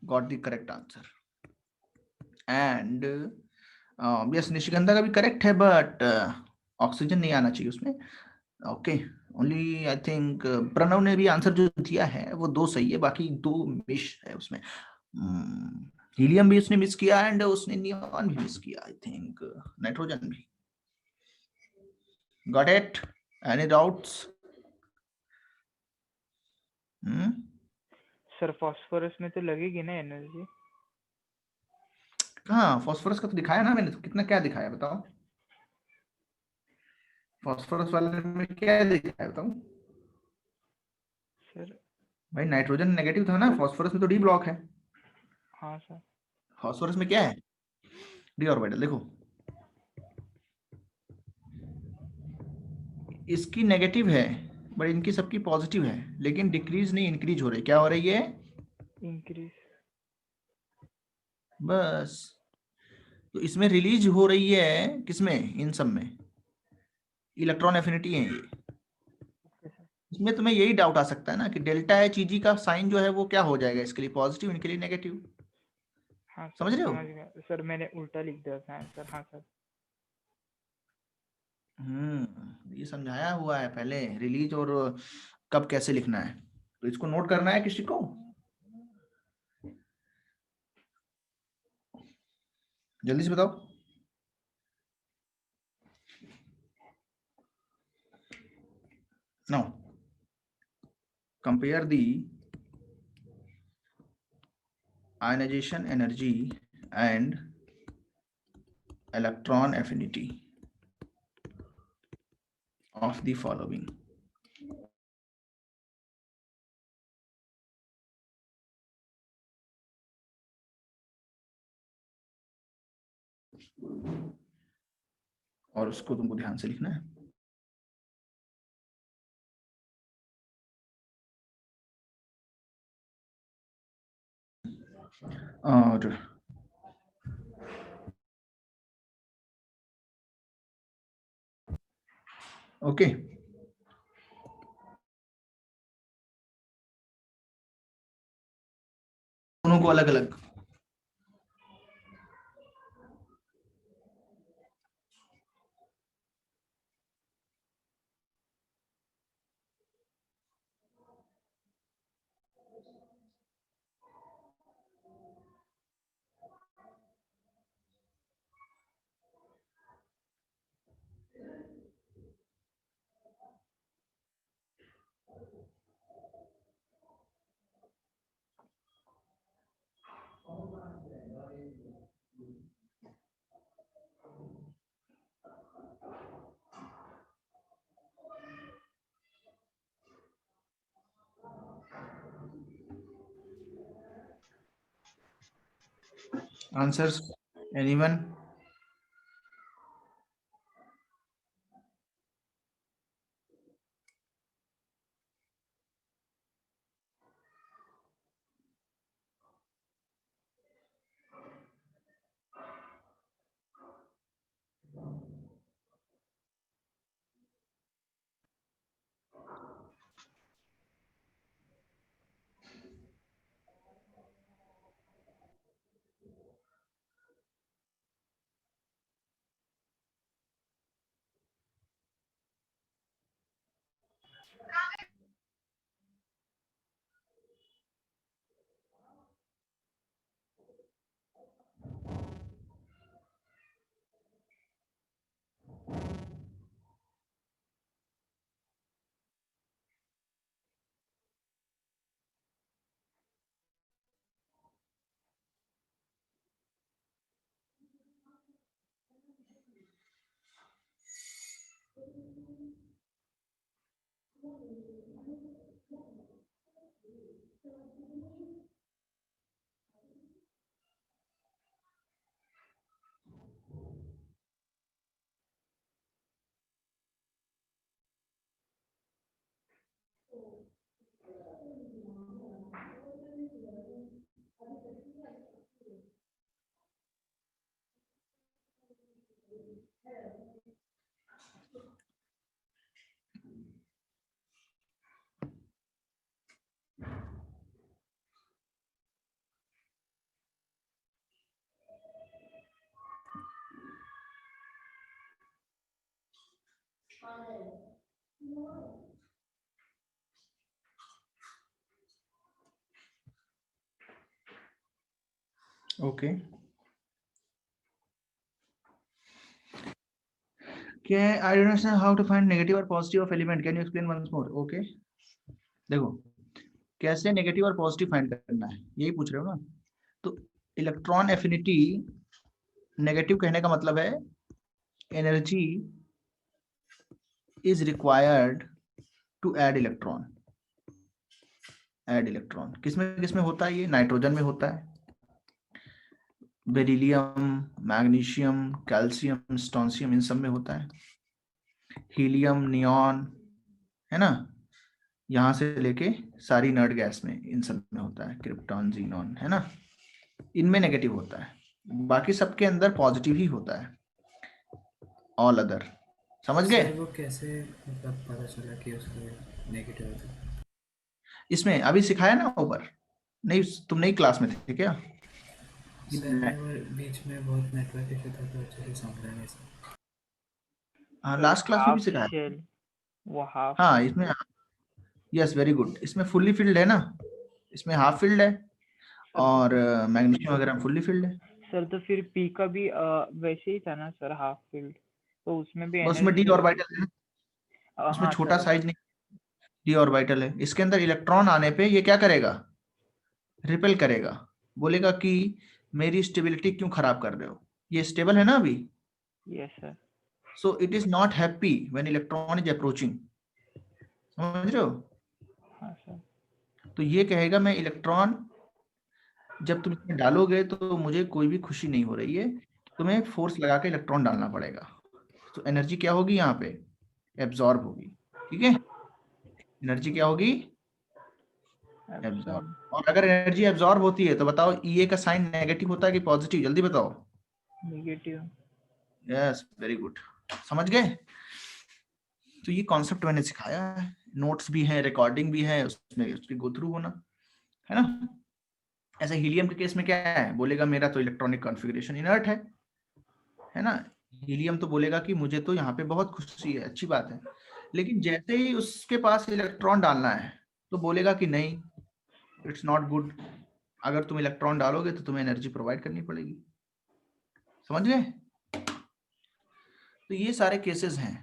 got the correct answer. And yes, Nishigandha का भी करेक्ट है, बट ऑक्सीजन नहीं आना चाहिए उसमें। Okay, only I think Pranav ने भी आंसर जो दिया है वो 2 सही है, बाकी 2 मिस है उसमें। हीलियम भी उसने मिस किया, एंड उसने नियॉन भी मिस किया, आई थिंक नाइट्रोजन भी। Got it? Any doubts? Sir phosphorus में तो लगेगी ना एनर्जी? हाँ, फास्फोरस का तो दिखाया ना मैंने, तो कितना क्या दिखाया बताओ? फास्फोरस वाले में क्या दिखाया बताओ? सर भाई नाइट्रोजन नेगेटिव था ना, फास्फोरस में तो डी ब्लॉक है। हाँ सर। फास्फोरस में क्या है? D orbital. देखो इसकी नेगेटिव है, बट इनकी सबकी पॉजिटिव है, लेकिन डिक्रीज नहीं इंक्रीज हो रही। क्या हो रही है? इंक्रीज। बस। तो इसमें रिलीज हो रही है, किसमें? इन सब में इलेक्ट्रॉन एफिनिटी है ये। इसमें तुम्हें यही डाउट आ सकता है ना कि डेल्टा एच ईजी का साइन जो है वो क्या हो जाएगा, इसके लिए पॉजिटिव, इनके लिए नेगेटिव। हाँ सर समझ रहे हो? समझ गया सर, मैंने उल्टा लिख दिया था आंसर। हाँ सर। ये समझाया हुआ है पहले, रिलीज और कब कैसे लिखना है, तो इसको नोट करना है किसी को। जल्दी से बताओ। Now compare the ionization energy and electron affinity of the following. और उसको तुमको ध्यान से लिखना है। और ओके, दोनों को अलग अलग। Answers anyone? Okay. Okay, I don't understand how to find negative or positive of element. Can you explain once more? Okay. देखो कैसे नेगेटिव और पॉजिटिव फाइंड करना है, यही पूछ रहे हो ना? तो इलेक्ट्रॉन एफिनिटी नेगेटिव कहने का मतलब है energy is required to add electron. Add electron किसमें होता है? ये नाइट्रोजन में होता है, बेरिलियम, मैग्नीशियम, कैल्शियम, स्टोनशियम, इन सब में होता है। हीलियम, नियॉन, है ना, यहां से लेके सारी नर्ड गैस में, इन सब में होता है। क्रिप्टॉन, जीनॉन, है ना, इनमें नेगेटिव होता है। बाकी सबके अंदर पॉजिटिव ही होता है, ऑल अदर। समझ गए? सर वो कैसे मतलब पता चला कि उसका नेगेटिव होता है? इसमें अभी सिखाया ना ऊपर, नहीं तुम नई क्लास में थे क्या? सर मैं वो बीच में बहुत नेटवर्क इशू था तो अच्छे से समझा नहीं सर। हाँ, लास्ट क्लास में भी हाफ सिखाया। शेल, वो हाफ हाँ, इसमें, यस वेरी गुड, इसमें फुल्ली फिल्ड है ना, इसमें हाफ फिल्ड है, और मैग्नीशियम वगैरह फुल्ली फिल्ड है। सर तो फिर पी का भी वैसे ही था ना सर, हाफ फील्ड, तो उसमें भी उसमें डी एनर्जी ऑर्बिटल है ना, उसमें हाँ छोटा सर। साइज नहीं, डी ऑर्बिटल है। इसके अंदर इलेक्ट्रॉन आने पे ये क्या करेगा? रिपेल करेगा, बोलेगा कि मेरी स्टेबिलिटी क्यों खराब कर रहे हो, ये स्टेबल है ना अभी। Yes sir. So it is not happy when electron is approaching. समझ रहे हो? हाँ सर। तो ये कहेगा मैं इलेक्ट्रॉन जब तुम इसमें डालोगे तो मुझे कोई भी खुशी नहीं हो रही है, तुम्हें फोर्स लगा के इलेक्ट्रॉन डालना पड़ेगा। तो एनर्जी क्या होगी यहाँ पे? एब्जॉर्ब होगी। ठीक है, एनर्जी क्या होगी? एब्जॉर्ब। और अगर एनर्जी एब्जॉर्ब होती है तो बताओ ईए का साइन नेगेटिव होता है कि पॉजिटिव? जल्दी बताओ। नेगेटिव। यस वेरी गुड, समझ गए? तो ये कॉन्सेप्ट मैंने सिखाया है, नोट्स भी है, रिकॉर्डिंग भी है, उसमें उसकी गो थ्रू होना है ना। ऐसे हीलियम के केस में क्या है, बोलेगा मेरा तो इलेक्ट्रॉनिक कॉन्फ़िगरेशन इनर्ट है ना। हीलियम तो बोलेगा कि मुझे तो यहाँ पे बहुत खुशी है, अच्छी बात है। लेकिन जैसे ही उसके पास इलेक्ट्रॉन डालना है तो बोलेगा कि नहीं, इट्स नॉट गुड। अगर तुम इलेक्ट्रॉन डालोगे तो तुम्हें एनर्जी प्रोवाइड करनी पड़ेगी। समझ गए? तो ये सारे केसेस हैं।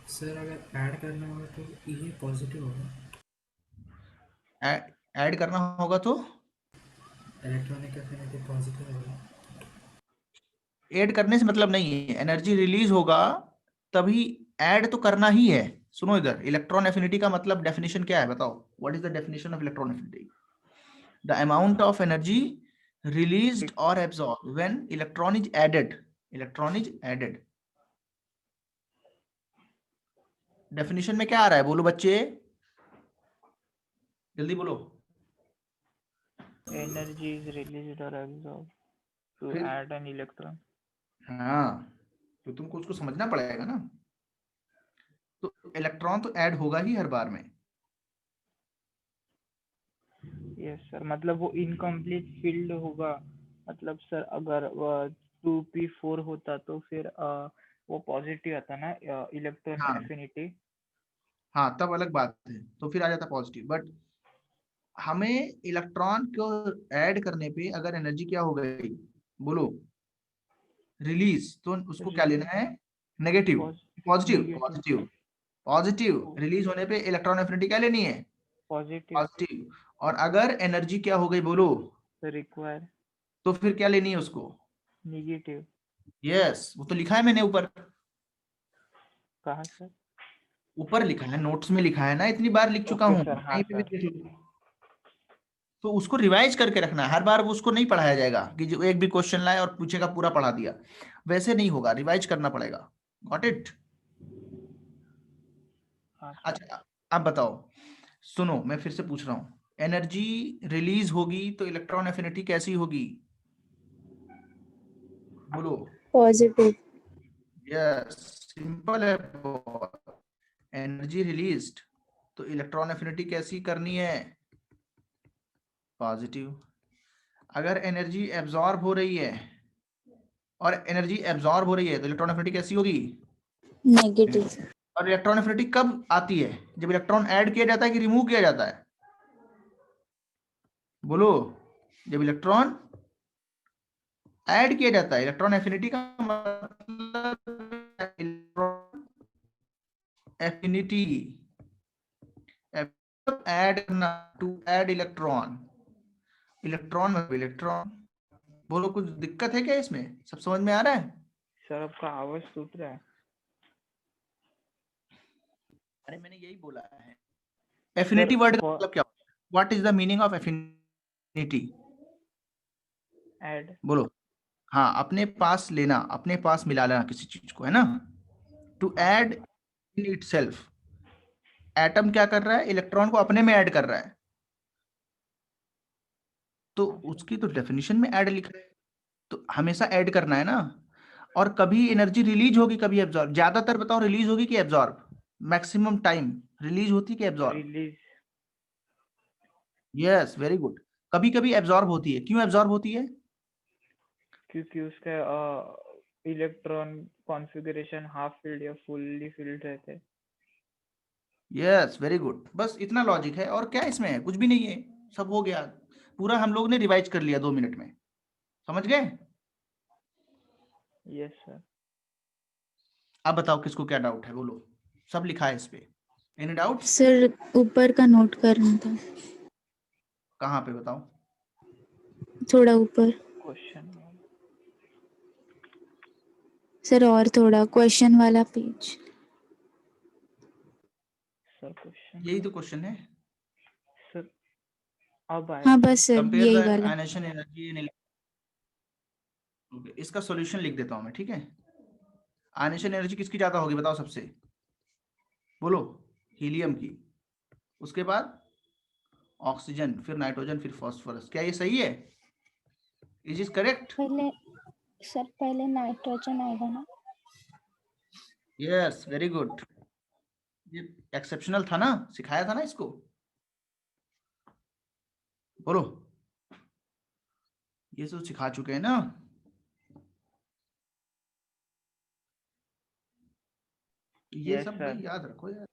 सर अगर ऐड करना होगा तो ये पॉजिटिव होगा, ऐड करना होगा तो इलेक्ट्रॉनिक एफिनिटी पॉजिटिव होगा। ऐड करने से मतलब नहीं है, एनर्जी रिलीज होगा तभी ऐड तो करना ही है। सुनो इधर, इलेक्ट्रॉन एफिनिटी का मतलब डेफिनेशन क्या है बताओ, what is the definition of electron affinity? The amount of energy released or absorbed when electron is added. Electron is added. Definition में क्या आ रहा है, बोलो बच्चे, जल्दी बोलो। Energy is released or absorbed to फिर add an electron. हाँ, तो तुमको उसको समझना पड़ेगा ना। तो इलेक्ट्रॉन तो ऐड होगा ही हर बार में। यस सर, मतलब वो इनकम्प्लीट फील्ड होगा। मतलब सर अगर 2p4 होता तो फिर वो पॉजिटिव आता ना इलेक्ट्रॉन हाँ एफिनिटी। हाँ, तब अलग बात है, तो फिर आ जाता पॉजिटिव। बट हमें इलेक्ट्रॉन को ऐड करने पे अगर एनर्जी क्या हो गई, बोलो, रिलीज, तो उसको क्या लेना है, negative. Positive negative positive positive release होने पे इलेक्ट्रॉन एफिनिटी क्या लेनी है, पॉजिटिव पॉजिटिव। और अगर एनर्जी क्या हो गई बोलो, रिक्वायर तो फिर क्या लेनी है उसको, नेगेटिव। यस। वो तो लिखा है मैंने ऊपर, कहाँ सर? ऊपर लिखा है, नोट्स में लिखा है ना, इतनी बार लिख चुका ओके हूँ, सर, हाँ कहीं पे भी सर। देख लो। तो उसको रिवाइज करके रखना है, हर बार वो उसको नहीं पढ़ाया जाएगा कि जो एक भी क्वेश्चन लाए और पूछेगा पूरा पढ़ा दिया, वैसे नहीं होगा, रिवाइज करना पड़ेगा। Got it? हाँ सर। अच्छा अब बताओ, सुनो मैं फिर से पूछ रहा हूँ, एनर्जी रिलीज होगी तो इलेक्ट्रॉन एफिनिटी कैसी होगी, बोलो। पॉजिटिव। यस, सिंपल है। एनर्जी रिलीज्ड तो इलेक्ट्रॉन एफिनिटी कैसी करनी है, पॉजिटिव। अगर एनर्जी एब्जॉर्ब हो रही है और एनर्जी एब्जॉर्ब हो रही है तो इलेक्ट्रॉन एफिनिटी कैसी होगी, नेगेटिव। और इलेक्ट्रॉन एफिनिटी कब आती है, जब इलेक्ट्रॉन ऐड किया जाता है कि रिमूव किया जाता है, बोलो। जब इलेक्ट्रॉन ऐड किया जाता है। इलेक्ट्रॉन एफिनिटी का मतलब इलेक्ट्रॉन एफिनिटी ऐड करना, टू ऐड इलेक्ट्रॉन, इलेक्ट्रॉन में इलेक्ट्रॉन। बोलो कुछ दिक्कत है क्या इसमें, सब समझ में आ रहा है? सर आपका आवाज टूट रहा है। अरे मैंने यही बोला है, एफिनिटी वर्ड का मतलब क्या, what is the meaning of affinity, add. बोलो। हाँ, अपने पास लेना, अपने पास मिला लेना किसी चीज को, है ना। To add in itself, atom क्या कर रहा है, इलेक्ट्रॉन को अपने में ऐड कर रहा है, तो उसकी तो डेफिनेशन में ऐड लिखा है, तो हमेशा ऐड करना है ना। और कभी एनर्जी रिलीज होगी कभी एब्जॉर्ब, ज्यादातर बताओ रिलीज होगी कि एब्जॉर्ब, मैक्सिमम टाइम रिलीज होती है कि absorb, release. Yes very good. कभी कभी एब्जॉर्ब होती है, क्यों एब्जॉर्ब होती है, क्योंकि उसका इलेक्ट्रॉन कॉन्फ़िगरेशन हाफ फील्ड या फुल्ली फील्ड रहते हैं। Yes very good. बस इतना लॉजिक है, और क्या इसमें है, कुछ भी नहीं है, सब हो गया पूरा, हम लोग ने रिवाइज कर लिया 2 मिनट में, समझ गए? Yes sir. अब बताओ किसको क्या डाउट है, बोलो, सब लिखा है इस पे, एनी डाउट? सर ऊपर का नोट करना था, कहाँ पे बताओ? थोड़ा ऊपर। क्वेश्चन सर और थोड़ा, क्वेश्चन वाला पेज। सर, क्वेश्चन यही तो क्वेश्चन है। सर अब आया हाँ सर। बस सर कंपेयर यही द वाला। आयनेशन एनर्जी इन, इसका सॉल्यूशन लिख देता हूं मैं, ठीक है। आयनेशन एनर्जी किसकी ज्यादा होगी बताओ सबसे, बोलो, हीलियम की, उसके बाद ऑक्सीजन, फिर नाइट्रोजन, फिर फास्फोरस। क्या ये सही है, इज इज करेक्ट? पहले सर पहले नाइट्रोजन आएगा ना। यस वेरी गुड, ये एक्सेप्शनल था ना, सिखाया था ना इसको, बोलो। ये तो सिखा चुके हैं ना। ये Yes, सब sir. भाई याद रखो यार।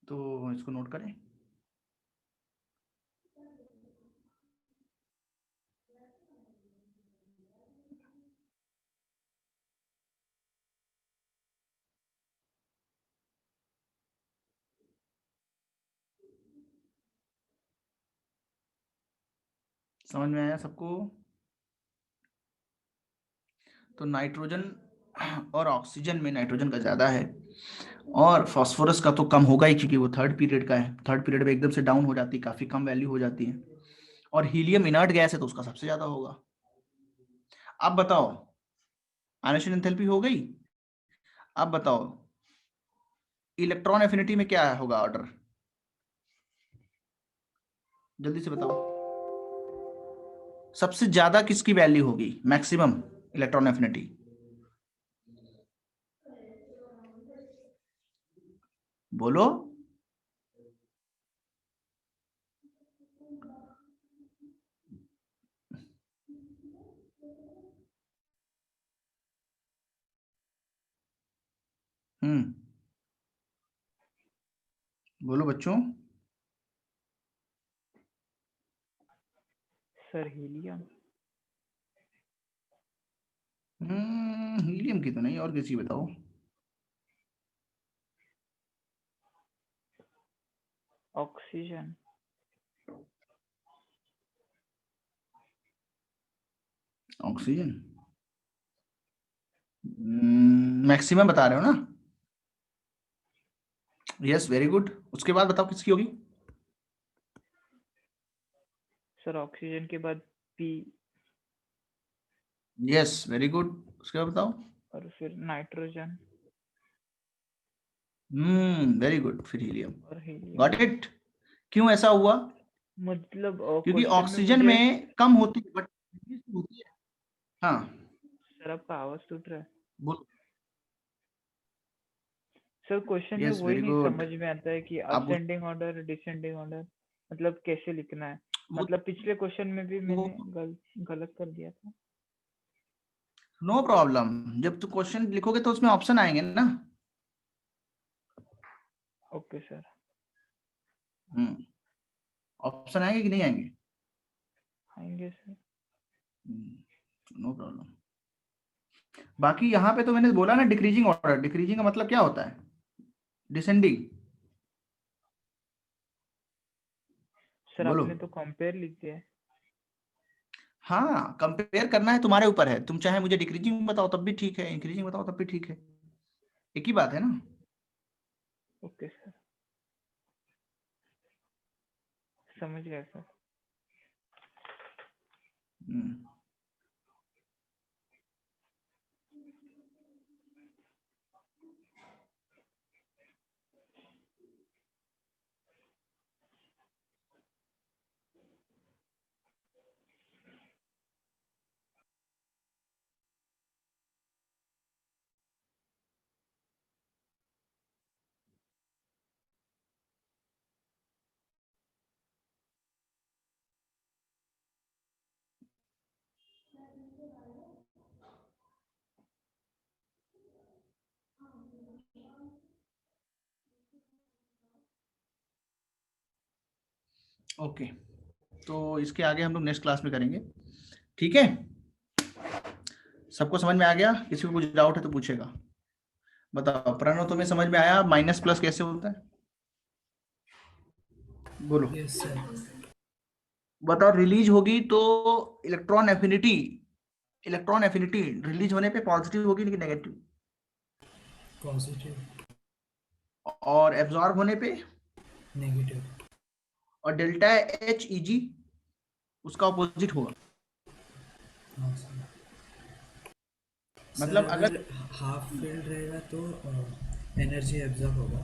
तो इसको नोट करें। समझ में आया सबको? तो नाइट्रोजन और ऑक्सीजन में नाइट्रोजन का ज्यादा है, और फास्फोरस का तो कम होगा ही, क्योंकि वो थर्ड पीरियड का है। थर्ड पीरियड में एकदम से डाउन हो जाती है, काफी कम वैल्यू हो जाती है। और हीलियम इनर्ट गैस है तो उसका सबसे ज्यादा होगा। अब बताओ, आयनेशन एंथैल्पी हो गई। अब बताओ इलेक्ट्रॉन एफिनिटी में क्या होगा ऑर्डर, जल्दी से बताओ। सबसे ज्यादा किसकी वैल्यू होगी, मैक्सिमम इलेक्ट्रॉन एफिनिटी? बोलो। बोलो बच्चों। Sir helium. हीलियम की तो नहीं, और किसी बताओ। ऑक्सीजन। ऑक्सीजन मैक्सिमम बता रहे हो ना? Yes, very good. उसके बाद बताओ किसकी होगी? सर ऑक्सीजन के बाद पी, यस, वेरी गुड। उसके बाद बताओ। और फिर नाइट्रोजन वेरी गुड, फिर हीलियम। और हीलियम। Got it? क्यों ऐसा हुआ? मतलब क्योंकि क्वेश्चन में ऑक्सीजन मुझे, में कम होती है बट होती है। हाँ, सर आपका आवाज टूट रहा है। बोलो। सर क्वेश्चन में यस, वही वेरी नहीं गुड। समझ में आता है कि आप असेंडिंग ऑर्डर डिसेंडिंग ऑर्डर मतलब कैसे लिखना है। वो मतलब पिछले क्वेश्चन में भी मैंने गलत कर दिया था। नो प्रॉब्लम, जब तुम क्वेश्चन लिखोगे तो उसमें ऑप्शन आएंगे ना। Okay sir. ऑप्शन आएंगे कि नहीं आएंगे? आएंगे सर। No problem. बाकी यहाँ पे तो मैंने बोला ना डिक्रीजिंग ऑर्डर। डिक्रीजिंग का मतलब क्या होता है? डिसेंडिंग। सर बोलो। आपने तो कंपेयर लिख दिया है। हाँ, कंपेयर करना है, तुम्हारे ऊपर है। तुम चाहे मुझे डिक्रीजिंग बताओ तब भी ठीक है, इंक्रीजिंग बताओ तब भी ठीक है, एक ही बात है ना। ओके सर, समझ गया सर। हम्म। ओके, तो इसके आगे हम लोग नेक्स्ट क्लास में करेंगे, ठीक है? सबको समझ में आ गया? किसी को कुछ डाउट है तो पूछेगा। बताओ प्रणव, तुम्हें समझ में आया माइनस प्लस कैसे होता है? बोलो। Yes sir. बताओ, रिलीज होगी तो electron affinity, electron affinity release होने पे पॉजिटिव होगी कि नेगेटिव? पॉजिटिव। और एब्जॉर्ब होने पे? नेगेटिव। और डेल्टा एच ई जी उसका ऑपोजिट होगा। हाँ सर। मतलब सर अगर अगर हाफ फील्ड रहेगा तो एनर्जी एब्जॉर्ब होगा।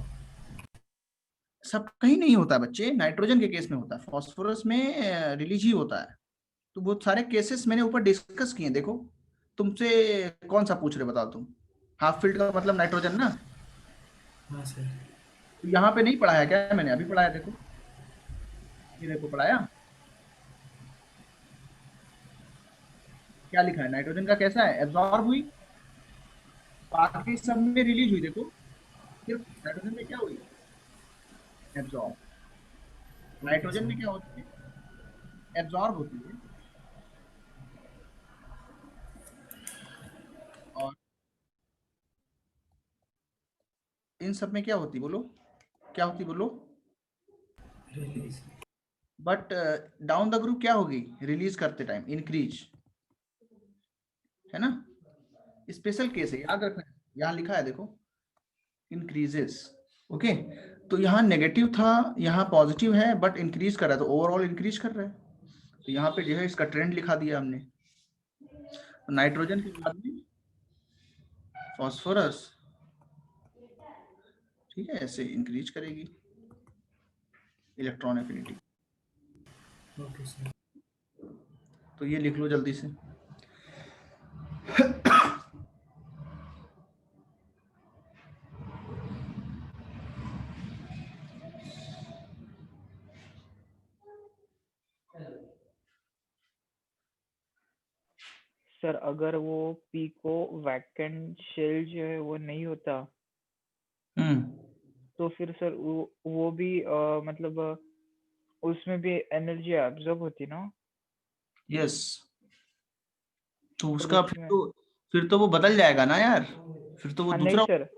सब कहीं नहीं होता बच्चे, नाइट्रोजन के केस में होता है, फास्फोरस में रिलीज ही होता है। तो बहुत सारे केसेस मैंने ऊपर डिस्कस किए, देखो तुमसे कौन सा पूछ रहे बताओ तुम। हाफ फील्ड का मतलब नाइट्रोजन ना। हाँ सर। तो यहाँ पे नहीं पढ़ाया क्या मैंने? अभी पढ़ाया, देखो ये देखो पढ़ाया। क्या लिखा है? नाइट्रोजन का कैसा है? एब्जॉर्ब हुई, बाकी सब में रिलीज हुई। देखो सिर्फ नाइट्रोजन में क्या हुई? एब्जॉर्ब। नाइट्रोजन में क्या होती है? एब्जॉर्ब होती है। और इन सब में क्या होती, बोलो क्या होती, बोलो। Release. But down the group क्या होगी रिलीज करते टाइम? इंक्रीज, है ना। स्पेशल केस है, याद रखना। यहाँ लिखा है देखो, इंक्रीजेस। ओके, तो यहाँ नेगेटिव था, यहाँ पॉजिटिव है, बट इंक्रीज कर रहा है, तो ओवरऑल इंक्रीज कर रहा है। तो यहाँ पे जो है इसका ट्रेंड लिखा दिया हमने। तो नाइट्रोजन के बाद में फॉस्फोरस, ठीक है, ऐसे इंक्रीज करेगी इलेक्ट्रॉन एफिनिटी। Okay sir. तो ये लिख लो जल्दी से। सर अगर वो पीको वैकेंट शेल जो है वो नहीं होता तो फिर सर वो भी मतलब उसमें भी एनर्जी एब्जॉर्ब होती ना। यस, तो पर उसका उसमें फिर तो वो बदल जाएगा ना यार, फिर तो वो हाँ नहीं दूसरा। सर,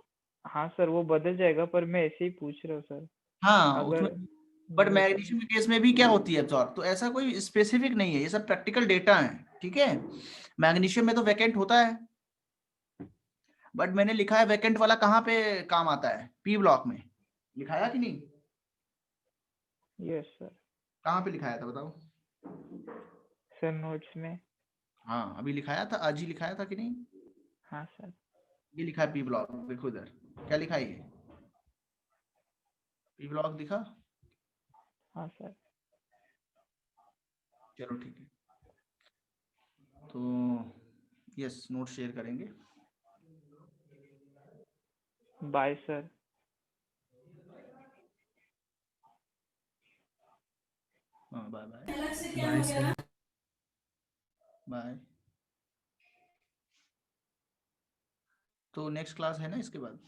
हाँ सर वो बदल जाएगा, पर मैं ऐसे ही पूछ रहा हूँ सर। हाँ अगर उसमें, बट वो मैग्नीशियम के केस में भी क्या होती है एब्जॉर्ब, तो ऐसा कोई स्पेसिफिक नहीं है, ये सब प्रैक्टिकल डेटा है, ठीक है। मैग्नीशियम में तो वैकेंट होता है, बट मैंने लिखा है वैकेंट वाला कहाँ पे काम आता है? पी ब्लॉक में लिखाया कि नहीं? Yes sir. कहाँ पे लिखाया था बताओ? सर नोट्स में। हाँ अभी लिखाया था, आज ही लिखाया था कि नहीं? हाँ सर। ये लिखा है पी ब्लॉक, देखो इधर क्या लिखा है ये, पी ब्लॉक दिखा? हाँ सर। चलो ठीक है, तो यस नोट शेयर करेंगे। Bye sir. हाँ bye bye. Bye sir. Bye. तो नेक्स्ट क्लास है ना इसके बाद?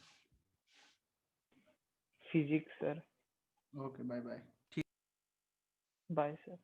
Physics sir. Okay bye bye. Bye sir.